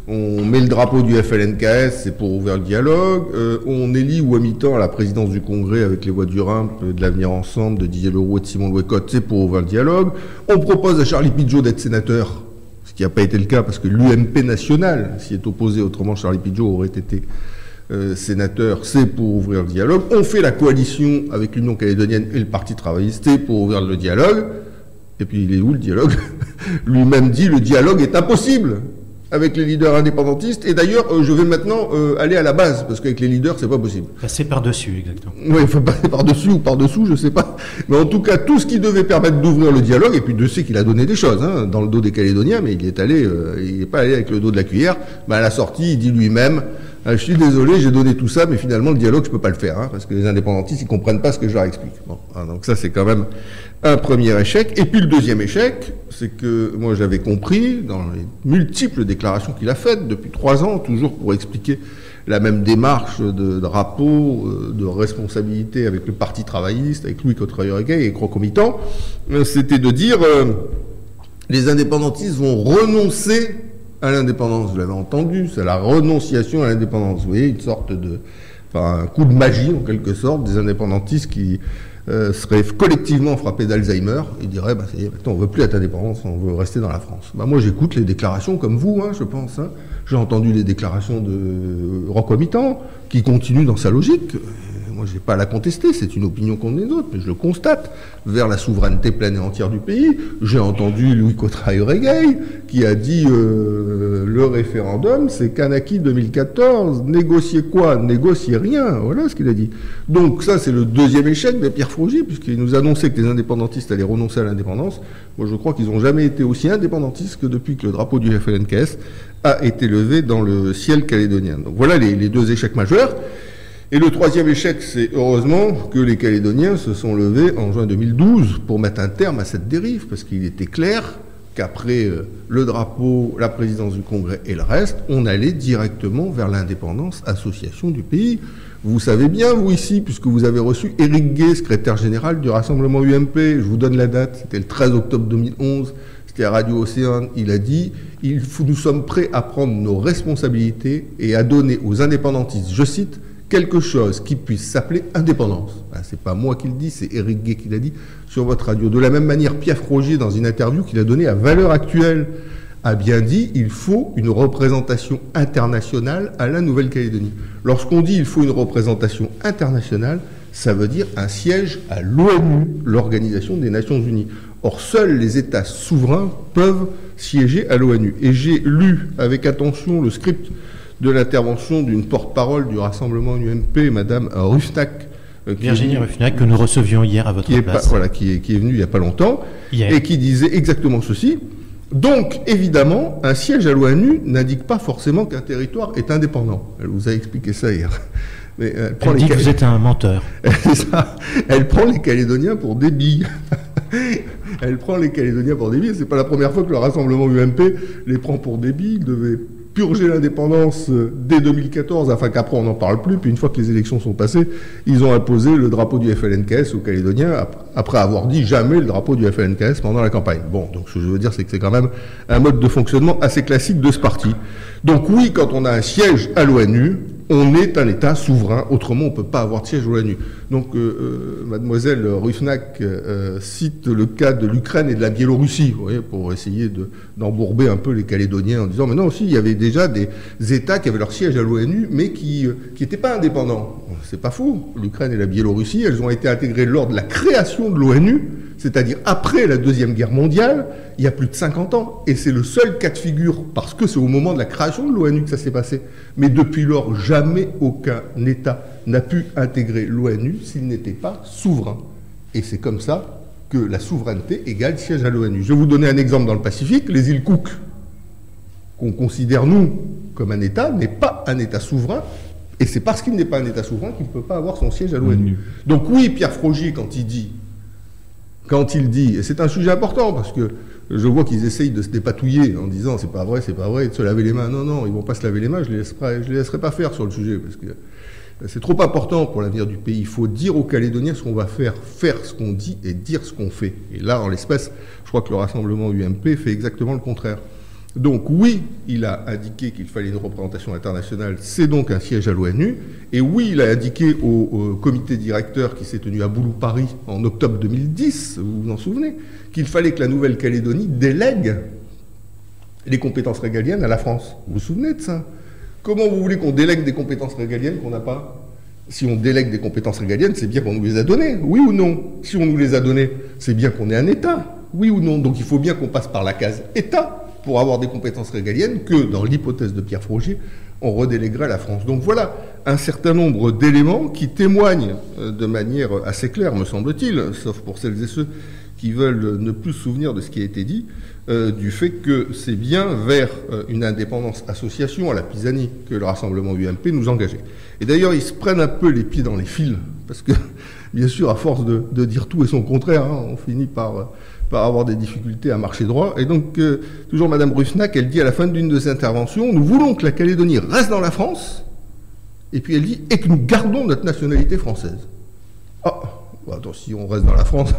on met le drapeau du FLNKS, c'est pour ouvrir le dialogue. On élit Ouamitan à la présidence du Congrès avec les voix du Rhin, de l'Avenir Ensemble, de Didier Leroux et de Simon Louécotte, c'est pour ouvrir le dialogue. On propose à Charlie Pidgeot d'être sénateur, ce qui n'a pas été le cas parce que l'UMP national s'y est opposé, autrement Charlie Pidgeot aurait été sénateur, c'est pour ouvrir le dialogue. On fait la coalition avec l'Union calédonienne et le Parti travailliste, c'est pour ouvrir le dialogue. Et puis il est où le dialogue ? Lui-même dit le dialogue est impossible avec les leaders indépendantistes. Et d'ailleurs, je vais maintenant aller à la base, parce qu'avec les leaders, c'est pas possible. Passer par-dessus, exactement. Oui, il faut passer par-dessus ou par-dessous, je sais pas. Mais en tout cas, tout ce qui devait permettre d'ouvrir le dialogue, et puis Dieu sait qu'il a donné des choses, dans le dos des Calédoniens, mais il n'est pas allé avec le dos de la cuillère. À la sortie, il dit lui-même, je suis désolé, j'ai donné tout ça, mais finalement, le dialogue, je peux pas le faire, parce que les indépendantistes, ils comprennent pas ce que je leur explique. Bon, donc ça, c'est quand même un premier échec. Et puis le deuxième échec, c'est que moi, j'avais compris, dans les multiples déclarations qu'il a faites depuis 3 ans, toujours pour expliquer la même démarche de drapeau, de responsabilité avec le Parti travailliste, avec Louis Cotrailleux-Regueil et Crocomitant, c'était de dire les indépendantistes vont renoncer à l'indépendance. Vous l'avez entendu, c'est la renonciation à l'indépendance. Vous voyez, une sorte un coup de magie, en quelque sorte, des indépendantistes qui seraient collectivement frappés d'Alzheimer. Ils diraient, ça y est, maintenant, on ne veut plus être indépendance, on veut rester dans la France. Moi, j'écoute les déclarations comme vous, je pense. J'ai entendu les déclarations de Roquemitan, qui continue dans sa logique. Moi, je n'ai pas à la contester, c'est une opinion comme les autres, mais je le constate, vers la souveraineté pleine et entière du pays. J'ai entendu Louis Cotrailleux-Regueil, qui a dit le référendum, c'est Kanaki 2014, négocier quoi ? Négocier rien, voilà ce qu'il a dit. Donc ça, c'est le deuxième échec de Pierre Frogier, puisqu'il nous annonçait que les indépendantistes allaient renoncer à l'indépendance. Moi, je crois qu'ils n'ont jamais été aussi indépendantistes que depuis que le drapeau du FLNKS a été levé dans le ciel calédonien. Donc voilà les 2 échecs majeurs. Et le troisième échec, c'est heureusement que les Calédoniens se sont levés en juin 2012 pour mettre un terme à cette dérive, parce qu'il était clair qu'après le drapeau, la présidence du Congrès et le reste, on allait directement vers l'indépendance, association du pays. Vous savez bien, vous ici, puisque vous avez reçu Éric Gay, secrétaire général du Rassemblement UMP, je vous donne la date, c'était le 13 octobre 2011, c'était à Radio Océane, il a dit « Nous sommes prêts à prendre nos responsabilités et à donner aux indépendantistes, je cite, quelque chose qui puisse s'appeler indépendance. » C'est pas moi qui le dis, c'est Éric Gay qui l'a dit sur votre radio. De la même manière, Pierre Frogier, dans une interview qu'il a donnée à Valeurs Actuelles, a bien dit il faut une représentation internationale à la Nouvelle-Calédonie. Lorsqu'on dit il faut une représentation internationale, ça veut dire un siège à l'ONU, l'Organisation des Nations Unies. Or, seuls les États souverains peuvent siéger à l'ONU. Et j'ai lu avec attention le script de l'intervention d'une porte-parole du Rassemblement UMP, Madame Ruffnack. Virginie Ruffnack, que nous recevions hier à votre place. Qui est venue il n'y a pas longtemps, et qui disait exactement ceci. Donc, évidemment, un siège à l'ONU n'indique pas forcément qu'un territoire est indépendant. Elle vous a expliqué ça hier. Mais elle dit que vous êtes un menteur. Elle prend les Calédoniens pour des billes. Elle prend les Calédoniens pour des billes. C'est pas la première fois que le Rassemblement UMP les prend pour des billes. Il devait purger l'indépendance dès 2014, afin qu'après on n'en parle plus. Puis une fois que les élections sont passées, ils ont imposé le drapeau du FLNKS aux Calédoniens, après avoir dit jamais le drapeau du FLNKS pendant la campagne. Bon, donc ce que je veux dire, c'est que c'est quand même un mode de fonctionnement assez classique de ce parti. Donc oui, quand on a un siège à l'ONU, On est un État souverain, autrement on ne peut pas avoir de siège à l'ONU. Donc mademoiselle Rusnak cite le cas de l'Ukraine et de la Biélorussie, vous voyez, pour essayer d'embourber un peu les Calédoniens en disant mais non, aussi il y avait déjà des États qui avaient leur siège à l'ONU mais qui n'étaient pas indépendants. C'est pas faux. L'Ukraine et la Biélorussie, elles ont été intégrées lors de la création de l'ONU, c'est-à-dire après la Deuxième Guerre mondiale, il y a plus de 50 ans. Et c'est le seul cas de figure, parce que c'est au moment de la création de l'ONU que ça s'est passé. Mais depuis lors, jamais aucun État n'a pu intégrer l'ONU s'il n'était pas souverain. Et c'est comme ça que la souveraineté égale siège à l'ONU. Je vais vous donner un exemple dans le Pacifique. Les îles Cook, qu'on considère, nous, comme un État, n'est pas un État souverain. Et c'est parce qu'il n'est pas un État souverain qu'il ne peut pas avoir son siège à l'ONU. Donc oui, Pierre Frogier, quand il dit, et c'est un sujet important, parce que je vois qu'ils essayent de se dépatouiller en disant c'est pas vrai, et de se laver les mains. Non, ils vont pas se laver les mains, je les laisserai pas faire sur le sujet, parce que c'est trop important pour l'avenir du pays. Il faut dire aux Calédoniens ce qu'on va faire ce qu'on dit et dire ce qu'on fait. Et là, en l'espèce, je crois que le rassemblement UMP fait exactement le contraire. Donc oui, il a indiqué qu'il fallait une représentation internationale, c'est donc un siège à l'ONU. Et oui, il a indiqué au comité directeur qui s'est tenu à Boulou, Paris, en octobre 2010, vous vous en souvenez, qu'il fallait que la Nouvelle-Calédonie délègue les compétences régaliennes à la France. Vous vous souvenez de ça? Comment vous voulez qu'on délègue des compétences régaliennes qu'on n'a pas? Si on délègue des compétences régaliennes, c'est bien qu'on nous les a données, oui ou non? Si on nous les a données, c'est bien qu'on est un État, oui ou non? Donc il faut bien qu'on passe par la case État pour avoir des compétences régaliennes que, dans l'hypothèse de Pierre Frogier, on redéléguerait à la France. Donc voilà un certain nombre d'éléments qui témoignent de manière assez claire, me semble-t-il, sauf pour celles et ceux qui veulent ne plus se souvenir de ce qui a été dit, du fait que c'est bien vers une indépendance association à la Pisani que le rassemblement UMP nous engageait. Et d'ailleurs, ils se prennent un peu les pieds dans les fils, parce que, bien sûr, à force de dire tout et son contraire, on finit par avoir des difficultés à marcher droit. Et donc, toujours Madame Rusnak, elle dit à la fin d'une de ses interventions, nous voulons que la Calédonie reste dans la France, et puis elle dit, et que nous gardons notre nationalité française. Ah, bah attends, si on reste dans la France,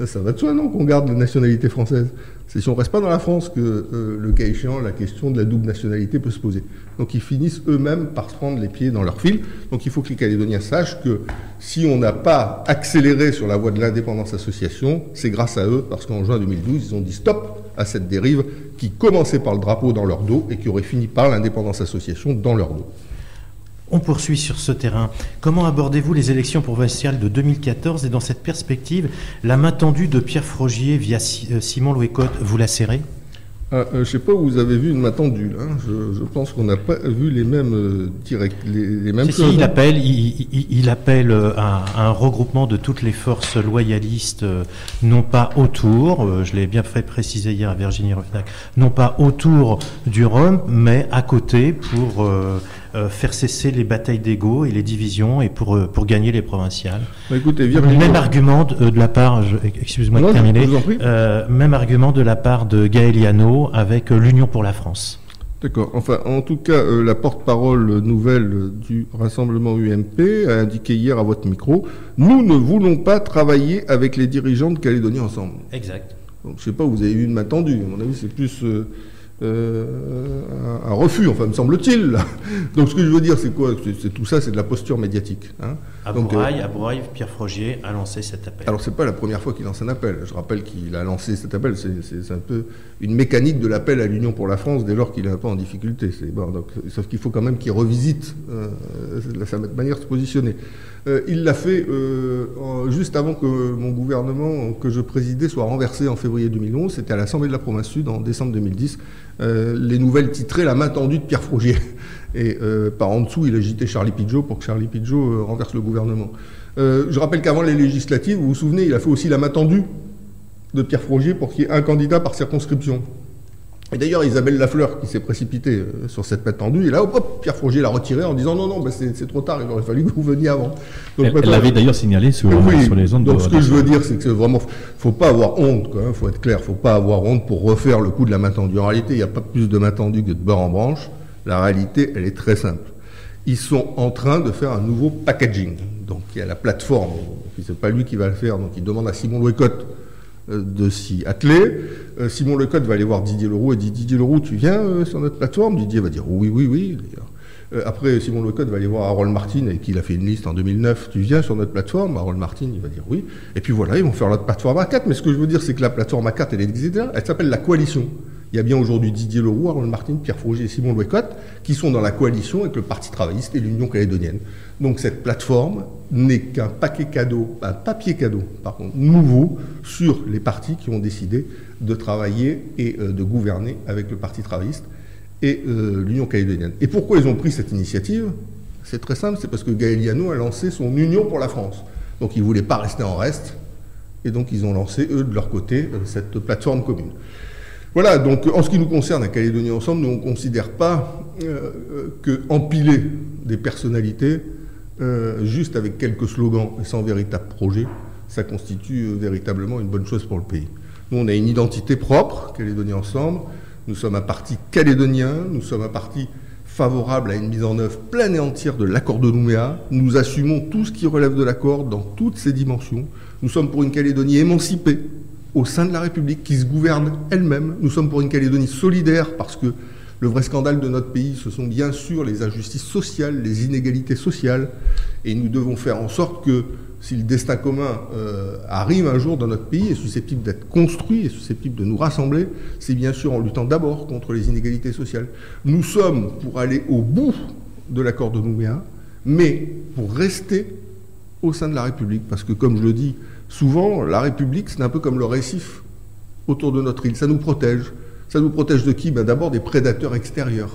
ça va de soi, non, qu'on garde la nationalité française. C'est si on ne reste pas dans la France que, le cas échéant, la question de la double nationalité peut se poser. Donc ils finissent eux-mêmes par se prendre les pieds dans leur fil. Donc il faut que les Calédoniens sachent que si on n'a pas accéléré sur la voie de l'indépendance-association, c'est grâce à eux, parce qu'en juin 2012, ils ont dit stop à cette dérive qui commençait par le drapeau dans leur dos et qui aurait fini par l'indépendance-association dans leur dos. On poursuit sur ce terrain. Comment abordez-vous les élections provinciales de 2014 et dans cette perspective, la main tendue de Pierre Frogier via Simon Louécotte, vous la serrez? Je ne sais pas où vous avez vu une main tendue. Là. Je pense qu'on n'a pas vu les mêmes les mêmes choses. Il appelle à un regroupement de toutes les forces loyalistes, non pas autour, je l'ai bien fait préciser hier à Virginie Refnac, non pas autour du Rhum, mais à côté pour faire cesser les batailles d'ego et les divisions et pour gagner les provinciales. Écoutez, même argument de la part, excusez-moi de terminer, même argument de la part de Gaël Yano avec l'Union pour la France. D'accord. Enfin, en tout cas, la porte-parole nouvelle du rassemblement UMP a indiqué hier à votre micro, nous ne voulons pas travailler avec les dirigeants de Calédonie ensemble. Exact. Donc, je ne sais pas, vous avez eu une main tendue. À mon avis, c'est plus un refus, enfin, me semble-t-il. Donc, ce que je veux dire, c'est quoi? C'est tout ça, c'est de la posture médiatique. Hein. À Bourail, Pierre Frogier a lancé cet appel. Alors, c'est pas la première fois qu'il lance un appel. Je rappelle qu'il a lancé cet appel. C'est un peu une mécanique de l'appel à l'Union pour la France dès lors qu'il n'est pas en difficulté. Bon, donc, sauf qu'il faut quand même qu'il revisite sa manière de se positionner. Il l'a fait juste avant que mon gouvernement que je présidais soit renversé en février 2011. C'était à l'Assemblée de la Province Sud en décembre 2010. Les nouvelles titraient la main tendue de Pierre Frogier. Et par en dessous, il agitait Charlie Pidgeot pour que Charlie Pidgeot renverse le gouvernement. Je rappelle qu'avant les législatives, vous vous souvenez, il a fait aussi la main tendue de Pierre Frogier pour qu'il y ait un candidat par circonscription. Et d'ailleurs, Isabelle Lafleur qui s'est précipitée sur cette main tendue, et là, hop, Pierre Frogier l'a retiré en disant non, c'est trop tard, il aurait fallu que vous veniez avant. Donc, elle l'avait d'ailleurs signalé sur les ondes. Donc ce que je veux dire, c'est que vraiment, faut pas avoir honte, quoi, faut être clair, faut pas avoir honte pour refaire le coup de la main tendue. En réalité, il n'y a pas plus de main tendue que de beurre en branche. La réalité, elle est très simple. Ils sont en train de faire un nouveau packaging. Donc il y a la plateforme, c'est pas lui qui va le faire, donc il demande à Simon Louécotte de s'y atteler. Simon Lecott va aller voir Didier Leroux et dit Didier Leroux, tu viens sur notre plateforme? Didier va dire oui. Après, Simon Locotte va aller voir Harold Martin, avec qui il a fait une liste en 2009. Tu viens sur notre plateforme? Harold Martin, il va dire oui. Et puis voilà, ils vont faire leur plateforme A4. Mais ce que je veux dire, c'est que la plateforme A4, elle existe déjà. Elle s'appelle la coalition. Il y a bien aujourd'hui Didier Leroux, Harold Martin, Pierre Frogier et Simon Locotte qui sont dans la coalition avec le Parti travailliste et l'Union calédonienne. Donc cette plateforme n'est qu'un paquet cadeau, un papier cadeau, par contre, nouveau sur les partis qui ont décidé de travailler et de gouverner avec le Parti travailliste et l'Union calédonienne. Et pourquoi ils ont pris cette initiative? C'est très simple, c'est parce que Gaël Liano a lancé son Union pour la France. Donc ils ne voulaient pas rester en reste, et donc ils ont lancé, eux, de leur côté, cette plateforme commune. Voilà, donc en ce qui nous concerne à Calédonie Ensemble, nous on ne considère pas qu'empiler des personnalités juste avec quelques slogans et sans véritable projet, ça constitue véritablement une bonne chose pour le pays. Nous on a une identité propre, Calédonie Ensemble, nous sommes un parti calédonien, nous sommes un parti favorable à une mise en œuvre pleine et entière de l'accord de Nouméa, nous assumons tout ce qui relève de l'accord dans toutes ses dimensions, nous sommes pour une Calédonie émancipée, au sein de la République, qui se gouverne elle-même. Nous sommes pour une Calédonie solidaire, parce que le vrai scandale de notre pays, ce sont bien sûr les injustices sociales, les inégalités sociales, et nous devons faire en sorte que, si le destin commun arrive un jour dans notre pays, est susceptible d'être construit, est susceptible de nous rassembler, c'est bien sûr en luttant d'abord contre les inégalités sociales. Nous sommes pour aller au bout de l'accord de Nouméa, mais pour rester au sein de la République, parce que, comme je le dis, souvent, la République, c'est un peu comme le récif autour de notre île. Ça nous protège. Ça nous protège de qui? D'abord des prédateurs extérieurs.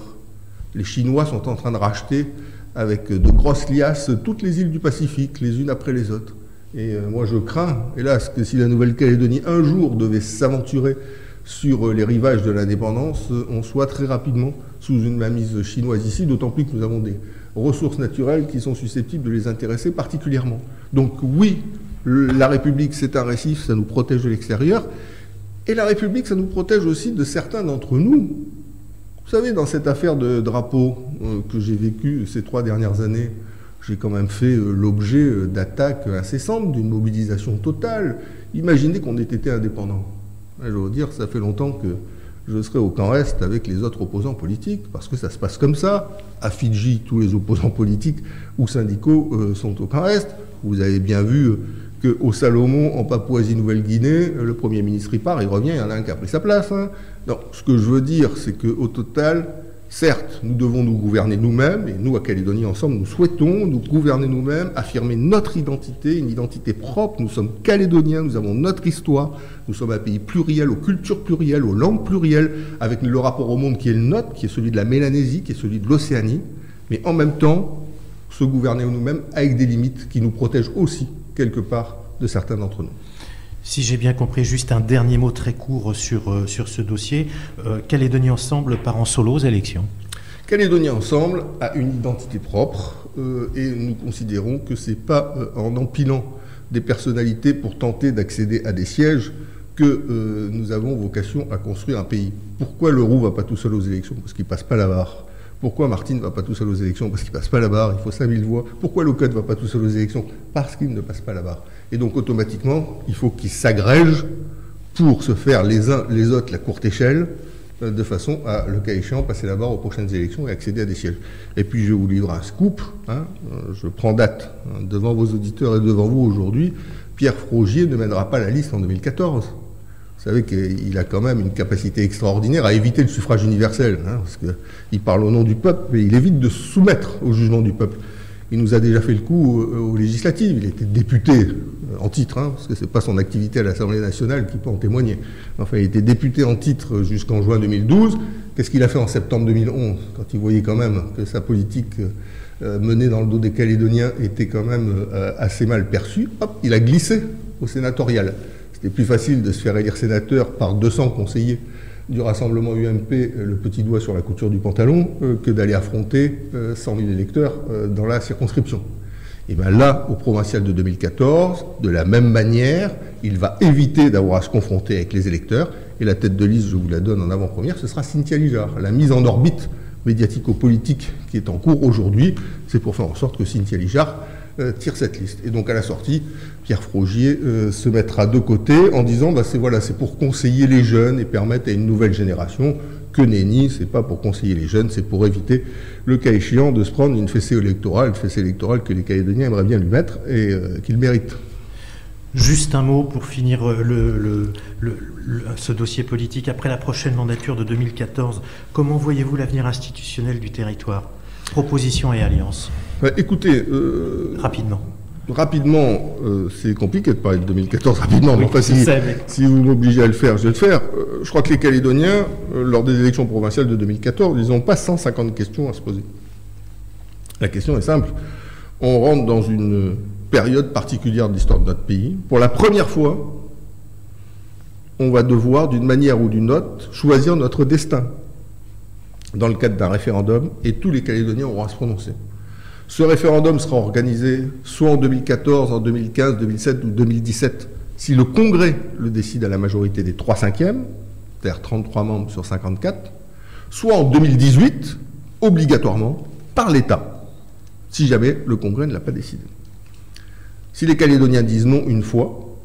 Les Chinois sont en train de racheter avec de grosses liasses toutes les îles du Pacifique, les unes après les autres. Et moi, je crains, hélas, que si la Nouvelle-Calédonie, un jour, devait s'aventurer sur les rivages de l'indépendance, on soit très rapidement sous une mainmise chinoise ici, d'autant plus que nous avons des ressources naturelles qui sont susceptibles de les intéresser particulièrement. Donc oui, la République, c'est un récif, ça nous protège de l'extérieur. Et la République, ça nous protège aussi de certains d'entre nous. Vous savez, dans cette affaire de drapeau que j'ai vécue ces 3 dernières années, j'ai quand même fait l'objet d'attaques incessantes, d'une mobilisation totale. Imaginez qu'on ait été indépendant. Je veux dire, ça fait longtemps que je serai au camp Est avec les autres opposants politiques, parce que ça se passe comme ça. À Fidji, tous les opposants politiques ou syndicaux sont au camp Est. Vous avez bien vu qu'au Salomon, en Papouasie-Nouvelle-Guinée, le Premier ministre y part, il revient, il y en a un qui a pris sa place. Hein. Non, ce que je veux dire, c'est qu'au total, certes, nous devons nous gouverner nous-mêmes, et nous, à Calédonie Ensemble, nous souhaitons nous gouverner nous-mêmes, affirmer notre identité, une identité propre. Nous sommes calédoniens, nous avons notre histoire, nous sommes un pays pluriel, aux cultures plurielles, aux langues plurielles, avec le rapport au monde qui est le nôtre, qui est celui de la Mélanésie, qui est celui de l'Océanie, mais en même temps, se gouverner nous-mêmes avec des limites qui nous protègent aussi, quelque part, de certains d'entre nous. Si j'ai bien compris, juste un dernier mot très court sur ce dossier. Calédonie Ensemble part en solo aux élections. Calédonie Ensemble a une identité propre et nous considérons que ce n'est pas en empilant des personnalités pour tenter d'accéder à des sièges que nous avons vocation à construire un pays. Pourquoi Leroux ne va pas tout seul aux élections? Parce qu'il ne passe pas la barre. Pourquoi Martin ne va pas tout seul aux élections? Parce qu'il ne passe pas la barre, il faut 5000 voix. Pourquoi Locotte ne va pas tout seul aux élections? Parce qu'il ne passe pas la barre. Et donc automatiquement, il faut qu'ils s'agrègent pour se faire les uns les autres la courte échelle, de façon à, le cas échéant, passer la barre aux prochaines élections et accéder à des sièges. Et puis je vais vous livrer un scoop, hein, je prends date devant vos auditeurs et devant vous aujourd'hui, Pierre Frogier ne mènera pas la liste en 2014. Vous savez qu'il a quand même une capacité extraordinaire à éviter le suffrage universel, hein, parce qu'il parle au nom du peuple, et il évite de se soumettre au jugement du peuple. Il nous a déjà fait le coup aux législatives. Il était député en titre, hein, parce que ce n'est pas son activité à l'Assemblée nationale qui peut en témoigner. Enfin, il était député en titre jusqu'en juin 2012. Qu'est-ce qu'il a fait en septembre 2011, quand il voyait quand même que sa politique menée dans le dos des Calédoniens était quand même assez mal perçue? Hop, il a glissé au sénatorial. C'était plus facile de se faire élire sénateur par 200 conseillers du rassemblement UMP, le petit doigt sur la couture du pantalon, que d'aller affronter 100 000 électeurs dans la circonscription. Et bien là, au provincial de 2014, de la même manière, il va éviter d'avoir à se confronter avec les électeurs, et la tête de liste, je vous la donne en avant-première, ce sera Cynthia Lijard. La mise en orbite médiatico-politique qui est en cours aujourd'hui, c'est pour faire en sorte que Cynthia Lijard tire cette liste. Et donc à la sortie, Pierre Frogier se mettra de côté en disant c'est pour conseiller les jeunes et permettre à une nouvelle génération. Que nenni, c'est pas pour conseiller les jeunes, c'est pour éviter, le cas échéant, de se prendre une fessée électorale que les Calédoniens aimeraient bien lui mettre et qu'il mérite. Juste un mot pour finir ce dossier politique. Après la prochaine mandature de 2014, comment voyez-vous l'avenir institutionnel du territoire? Propositions et alliances. Écoutez... Rapidement, c'est compliqué de parler de 2014 rapidement, mais enfin, si vous m'obligez à le faire, je vais le faire. Je crois que les Calédoniens, lors des élections provinciales de 2014, ils n'ont pas 150 questions à se poser. La question est simple. On rentre dans une période particulière de l'histoire de notre pays. Pour la première fois, on va devoir, d'une manière ou d'une autre, choisir notre destin dans le cadre d'un référendum, et tous les Calédoniens auront à se prononcer. Ce référendum sera organisé soit en 2014, en 2015, 2007 ou 2017, si le Congrès le décide à la majorité des 3/5, c'est-à-dire 33 membres sur 54, soit en 2018, obligatoirement, par l'État, si jamais le Congrès ne l'a pas décidé. Si les Calédoniens disent non une fois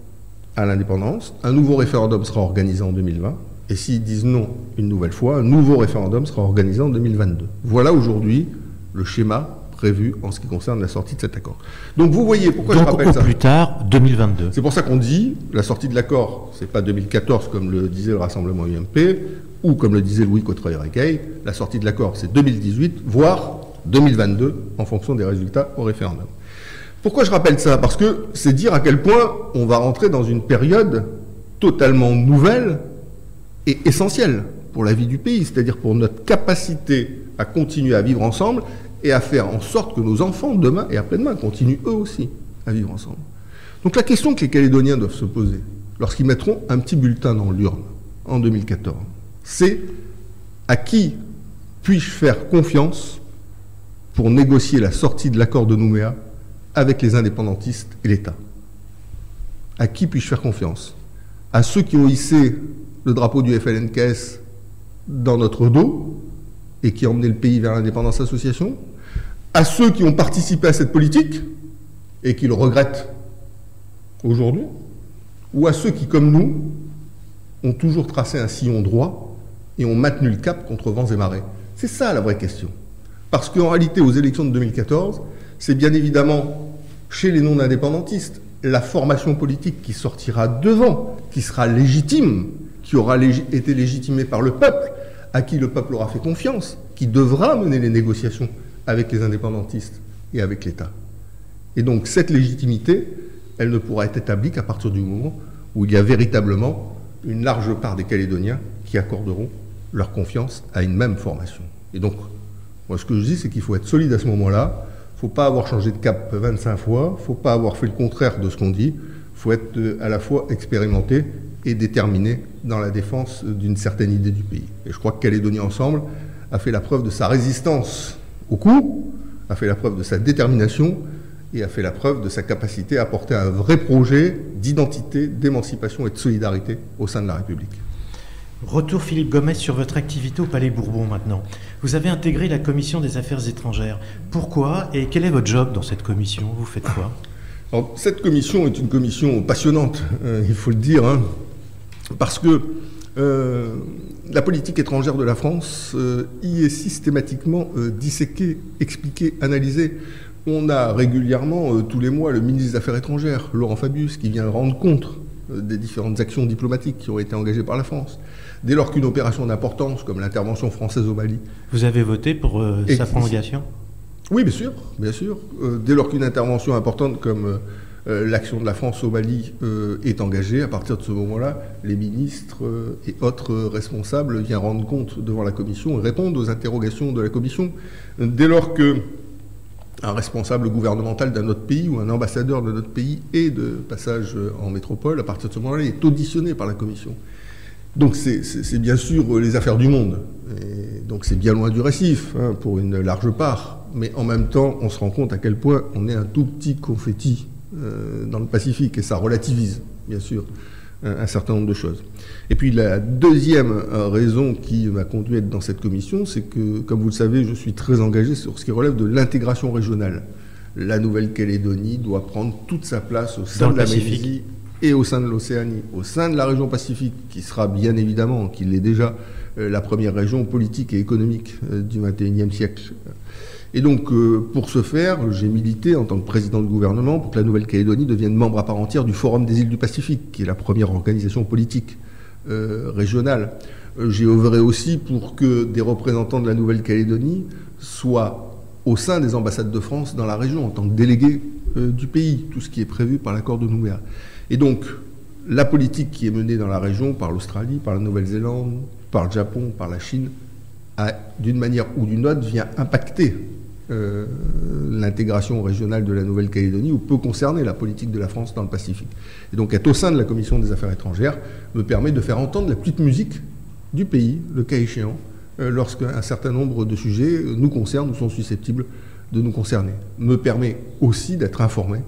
à l'indépendance, un nouveau référendum sera organisé en 2020, et s'ils disent non une nouvelle fois, un nouveau référendum sera organisé en 2022. Voilà aujourd'hui le schéma prévu en ce qui concerne la sortie de cet accord. Donc vous voyez pourquoi je rappelle ça. Plus tard, 2022. C'est pour ça qu'on dit, la sortie de l'accord, c'est pas 2014 comme le disait le Rassemblement UMP, ou comme le disait Louis Cotterêts-Requeil, la sortie de l'accord c'est 2018, voire 2022, en fonction des résultats au référendum. Pourquoi je rappelle ça? Parce que c'est dire à quel point on va rentrer dans une période totalement nouvelle et essentielle pour la vie du pays, c'est-à-dire pour notre capacité à continuer à vivre ensemble et à faire en sorte que nos enfants, demain et après-demain, continuent eux aussi à vivre ensemble. Donc la question que les Calédoniens doivent se poser, lorsqu'ils mettront un petit bulletin dans l'urne en 2014, c'est à qui puis-je faire confiance pour négocier la sortie de l'accord de Nouméa avec les indépendantistes et l'État? À qui puis-je faire confiance? À ceux qui ont hissé le drapeau du FLNKS dans notre dos et qui ont emmené le pays vers l'indépendance association? À ceux qui ont participé à cette politique et qui le regrettent aujourd'hui? Ou à ceux qui, comme nous, ont toujours tracé un sillon droit et ont maintenu le cap contre vents et marées? C'est ça la vraie question. Parce qu'en réalité, aux élections de 2014, c'est bien évidemment chez les non-indépendantistes la formation politique qui sortira devant, qui sera légitime, qui aura été légitimée par le peuple, à qui le peuple aura fait confiance, qui devra mener les négociations avec les indépendantistes et avec l'État. Et donc cette légitimité, elle ne pourra être établie qu'à partir du moment où il y a véritablement une large part des Calédoniens qui accorderont leur confiance à une même formation. Et donc, moi ce que je dis, c'est qu'il faut être solide à ce moment-là. Il ne faut pas avoir changé de cap 25 fois, il ne faut pas avoir fait le contraire de ce qu'on dit, il faut être à la fois expérimenté et déterminé dans la défense d'une certaine idée du pays. Et je crois que Calédonie Ensemble a fait la preuve de sa résistance au coup, a fait la preuve de sa détermination et a fait la preuve de sa capacité à porter un vrai projet d'identité, d'émancipation et de solidarité au sein de la République. Retour Philippe Gomès sur votre activité au Palais Bourbon maintenant. Vous avez intégré la commission des affaires étrangères. Pourquoi et quel est votre job dans cette commission? Vous faites quoi? Alors, cette commission est une commission passionnante, il faut le dire, parce que la politique étrangère de la France y est systématiquement disséquée, expliquée, analysée. On a régulièrement, tous les mois, le ministre des Affaires étrangères, Laurent Fabius, qui vient rendre compte des différentes actions diplomatiques qui ont été engagées par la France. Dès lors qu'une opération d'importance, comme l'intervention française au Mali... Vous avez voté pour sa prolongation? Oui, bien sûr, bien sûr. Dès lors qu'une intervention importante comme l'action de la France au Mali est engagée, à partir de ce moment-là, les ministres et autres responsables viennent rendre compte devant la Commission et répondent aux interrogations de la Commission. Dès lors que un responsable gouvernemental d'un autre pays ou un ambassadeur de notre pays est de passage en métropole, à partir de ce moment-là, il est auditionné par la Commission. Donc c'est bien sûr les affaires du monde. Et donc c'est bien loin du récif, pour une large part. Mais en même temps, on se rend compte à quel point on est un tout petit confetti dans le Pacifique. Et ça relativise, bien sûr, un certain nombre de choses. Et puis la deuxième raison qui m'a conduit à être dans cette commission, c'est que, comme vous le savez, je suis très engagé sur ce qui relève de l'intégration régionale. la Nouvelle-Calédonie doit prendre toute sa place au sein de la Ménésie et au sein de l'Océanie, au sein de la région Pacifique, qui sera bien évidemment, qui l'est déjà, la première région politique et économique du XXIe siècle. Et donc, pour ce faire, j'ai milité en tant que président du gouvernement pour que la Nouvelle-Calédonie devienne membre à part entière du Forum des îles du Pacifique, qui est la première organisation politique régionale. J'ai œuvré aussi pour que des représentants de la Nouvelle-Calédonie soient au sein des ambassades de France dans la région, en tant que délégués du pays, tout ce qui est prévu par l'accord de Nouméa. Et donc, la politique qui est menée dans la région par l'Australie, par la Nouvelle-Zélande, par le Japon, par la Chine, d'une manière ou d'une autre, vient impacter l'intégration régionale de la Nouvelle-Calédonie ou peut concerner la politique de la France dans le Pacifique. Et donc être au sein de la Commission des Affaires étrangères me permet de faire entendre la petite musique du pays, le cas échéant, lorsqu'un certain nombre de sujets nous concernent ou sont susceptibles de nous concerner. Me permet aussi d'être informé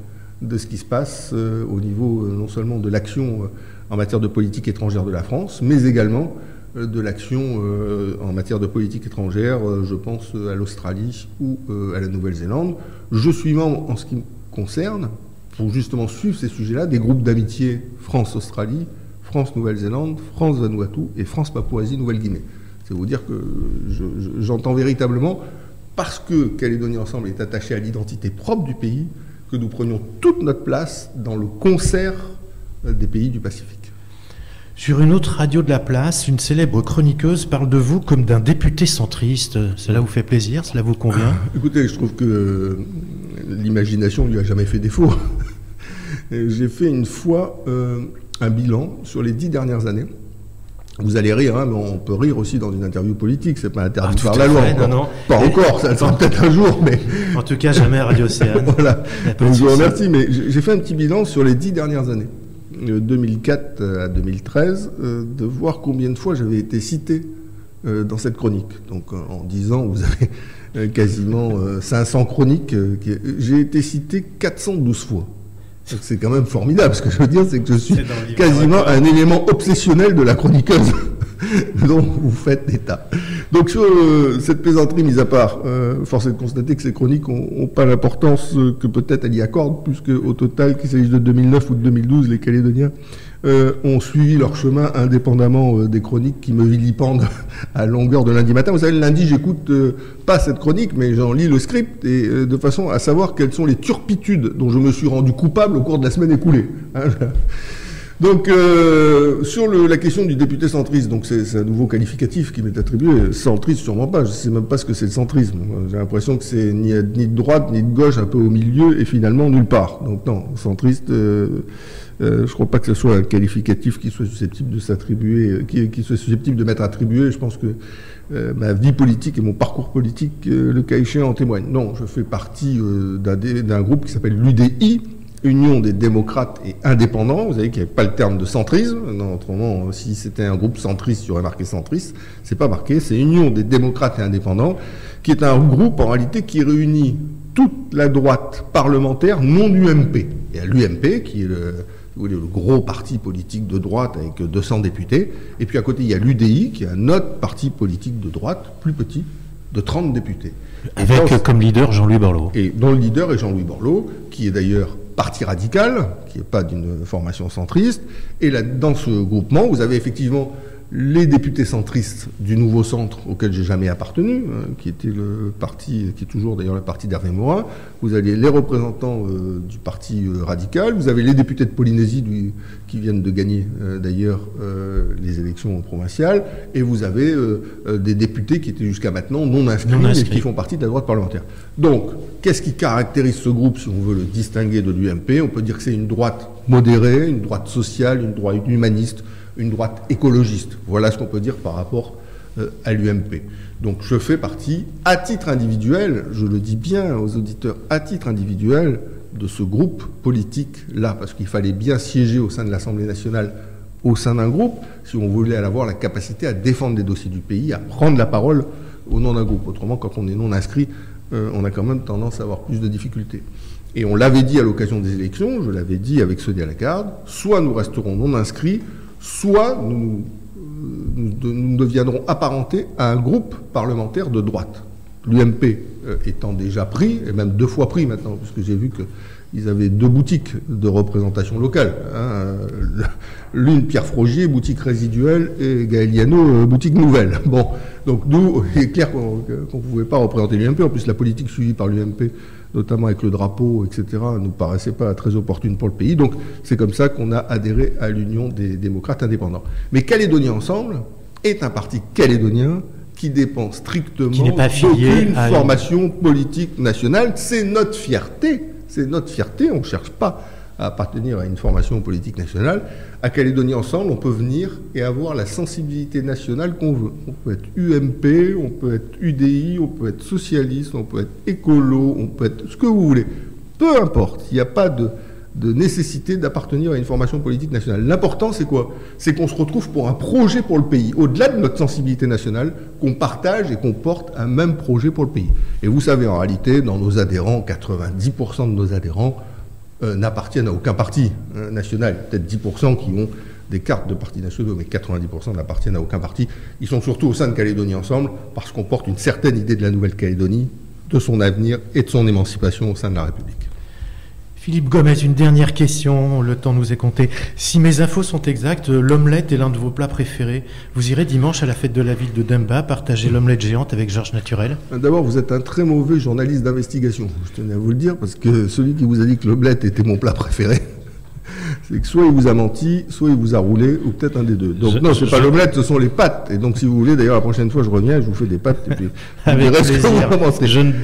de ce qui se passe au niveau non seulement de l'action en matière de politique étrangère de la France, mais également de l'action en matière de politique étrangère, je pense à l'Australie ou à la Nouvelle-Zélande. Je suis membre, en ce qui me concerne, pour justement suivre ces sujets-là, des groupes d'amitié France-Australie, France-Nouvelle-Zélande, France-Vanuatu et France-Papouasie-Nouvelle-Guinée. C'est vous dire que j'entends véritablement, parce que Calédonie Ensemble est attaché à l'identité propre du pays, que nous prenions toute notre place dans le concert des pays du Pacifique. Sur une autre radio de la place, une célèbre chroniqueuse parle de vous comme d'un député centriste. Cela vous fait plaisir? Cela vous convient? Écoutez, je trouve que l'imagination ne lui a jamais fait défaut. J'ai fait une fois un bilan sur les 10 dernières années. Vous allez rire, hein, mais on peut rire aussi dans une interview politique, c'est pas interdit par la loi. Pas encore, ça le sera peut-être un jour, mais... En tout cas, jamais Radio Océane. Voilà, donc je vous remercie, mais j'ai fait un petit bilan sur les 10 dernières années. 2004 à 2013, de voir combien de fois j'avais été cité dans cette chronique. Donc en 10 ans, vous avez quasiment 500 chroniques. J'ai été cité 412 fois. C'est quand même formidable. Ce que je veux dire, c'est que je suis quasiment un élément obsessionnel de la chroniqueuse dont vous faites état. Donc sur cette plaisanterie mise à part, force est de constater que ces chroniques n'ont pas l'importance que peut-être elles y accordent, puisque au total, qu'il s'agisse de 2009 ou de 2012, les Calédoniens ont suivi leur chemin indépendamment des chroniques qui me vilipendent à longueur de lundi matin. Vous savez, le lundi, j'écoute pas cette chronique, mais j'en lis le script, et de façon à savoir quelles sont les turpitudes dont je me suis rendu coupable au cours de la semaine écoulée. Hein. Donc, sur la question du député centriste, donc c'est un nouveau qualificatif qui m'est attribué. Centriste, sûrement pas. Je sais même pas ce que c'est le centrisme. J'ai l'impression que c'est ni de droite, ni de gauche, un peu au milieu, et finalement nulle part. Donc non, centriste, je crois pas que ce soit un qualificatif qui soit susceptible de s'attribuer, qui soit susceptible de m'être attribué. Je pense que ma vie politique et mon parcours politique, le cas échéant, en témoignent. Non, je fais partie d'un groupe qui s'appelle l'UDI, Union des démocrates et indépendants. Vous savez qu'il n'y avait pas le terme de centrisme. Non, autrement, si c'était un groupe centriste, il y aurait marqué centriste. C'est pas marqué. C'est Union des démocrates et indépendants, qui est un groupe en réalité qui réunit toute la droite parlementaire non UMP. Il y a l'UMP qui est le gros parti politique de droite avec 200 députés. Et puis à côté, il y a l'UDI qui est un autre parti politique de droite, plus petit, de 30 députés. Avec comme leader Jean-Louis Borloo. Et dont le leader est Jean-Louis Borloo, qui est d'ailleurs parti radical, qui n'est pas d'une formation centriste. Et là, dans ce groupement, vous avez effectivement les députés centristes du Nouveau Centre, auquel j'ai jamais appartenu, qui était le parti, qui est toujours d'ailleurs le parti d'Hervé Morin. Vous avez les représentants du parti radical. Vous avez les députés de Polynésie qui viennent de gagner d'ailleurs les élections provinciales. Et vous avez des députés qui étaient jusqu'à maintenant non inscrits, mais qui font partie de la droite parlementaire. Donc, qu'est-ce qui caractérise ce groupe, si on veut le distinguer de l'UMP? On peut dire que c'est une droite modérée, une droite sociale, une droite humaniste, une droite écologiste. Voilà ce qu'on peut dire par rapport à l'UMP. Donc je fais partie, à titre individuel, je le dis bien aux auditeurs, à titre individuel, de ce groupe politique-là, parce qu'il fallait bien siéger au sein de l'Assemblée nationale, au sein d'un groupe, si on voulait avoir la capacité à défendre les dossiers du pays, à prendre la parole au nom d'un groupe. Autrement, quand on est non inscrit, on a quand même tendance à avoir plus de difficultés. Et on l'avait dit à l'occasion des élections, je l'avais dit avec Sonia Lagarde, soit nous resterons non inscrits, soit nous deviendrons apparentés à un groupe parlementaire de droite. L'UMP étant déjà pris, et même 2 fois pris maintenant, puisque j'ai vu qu'ils avaient 2 boutiques de représentation locale. L'une, Pierre Frogier, boutique résiduelle, et Gaëliano, boutique nouvelle. Bon, donc nous, il est clair qu'on ne pouvait pas représenter l'UMP. En plus, la politique suivie par l'UMP, notamment avec le drapeau, etc., ne nous paraissait pas très opportune pour le pays. Donc c'est comme ça qu'on a adhéré à l'Union des démocrates indépendants. Mais Calédonie Ensemble est un parti calédonien qui dépend strictement d'aucune formation politique nationale. C'est notre fierté. C'est notre fierté. On ne cherche pas à appartenir à une formation politique nationale. À Calédonie Ensemble, on peut venir et avoir la sensibilité nationale qu'on veut. On peut être UMP, on peut être UDI, on peut être socialiste, on peut être écolo, on peut être ce que vous voulez. Peu importe. Il n'y a pas de nécessité d'appartenir à une formation politique nationale. L'important, c'est quoi? C'est qu'on se retrouve pour un projet pour le pays, au-delà de notre sensibilité nationale, qu'on partage et qu'on porte un même projet pour le pays. Et vous savez, en réalité, dans nos adhérents, 90% de nos adhérents n'appartiennent à aucun parti national. Peut-être 10% qui ont des cartes de partis nationaux, mais 90% n'appartiennent à aucun parti. Ils sont surtout au sein de Calédonie Ensemble, parce qu'on porte une certaine idée de la Nouvelle-Calédonie, de son avenir et de son émancipation au sein de la République. Philippe Gomez, une dernière question, le temps nous est compté. Si mes infos sont exactes, l'omelette est l'un de vos plats préférés. Vous irez dimanche à la fête de la ville de Demba partager l'omelette géante avec Georges Naturel? D'abord, vous êtes un très mauvais journaliste d'investigation, je tenais à vous le dire, parce que celui qui vous a dit que l'omelette était mon plat préféré, c'est que soit il vous a menti, soit il vous a roulé, ou peut-être un des deux. Donc non, c'est pas l'omelette, ce sont les pâtes. Et donc si vous voulez, d'ailleurs, la prochaine fois je reviens, je vous fais des pâtes. Et puis, avec plaisir.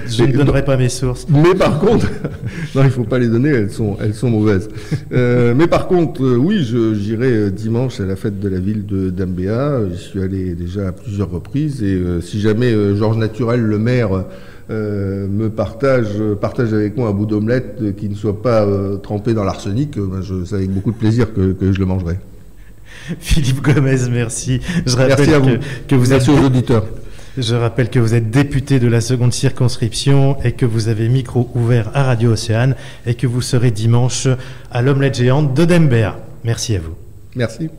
Je ne donnerai pas mes sources. Mais par contre, non, il ne faut pas les donner, elles sont mauvaises. Mais par contre, oui, j'irai dimanche à la fête de la ville de Dambéa. J'y suis allé déjà à plusieurs reprises. Et si jamais Georges Naturel, le maire, me partage avec moi un bout d'omelette qui ne soit pas trempé dans l'arsenic, c'est avec beaucoup de plaisir que je le mangerai. Philippe Gomez, merci. Merci à vous. Merci aux auditeurs. Je rappelle que vous êtes député de la seconde circonscription et que vous avez micro ouvert à Radio Océane et que vous serez dimanche à l'omelette géante de Dembéa. Merci à vous. Merci.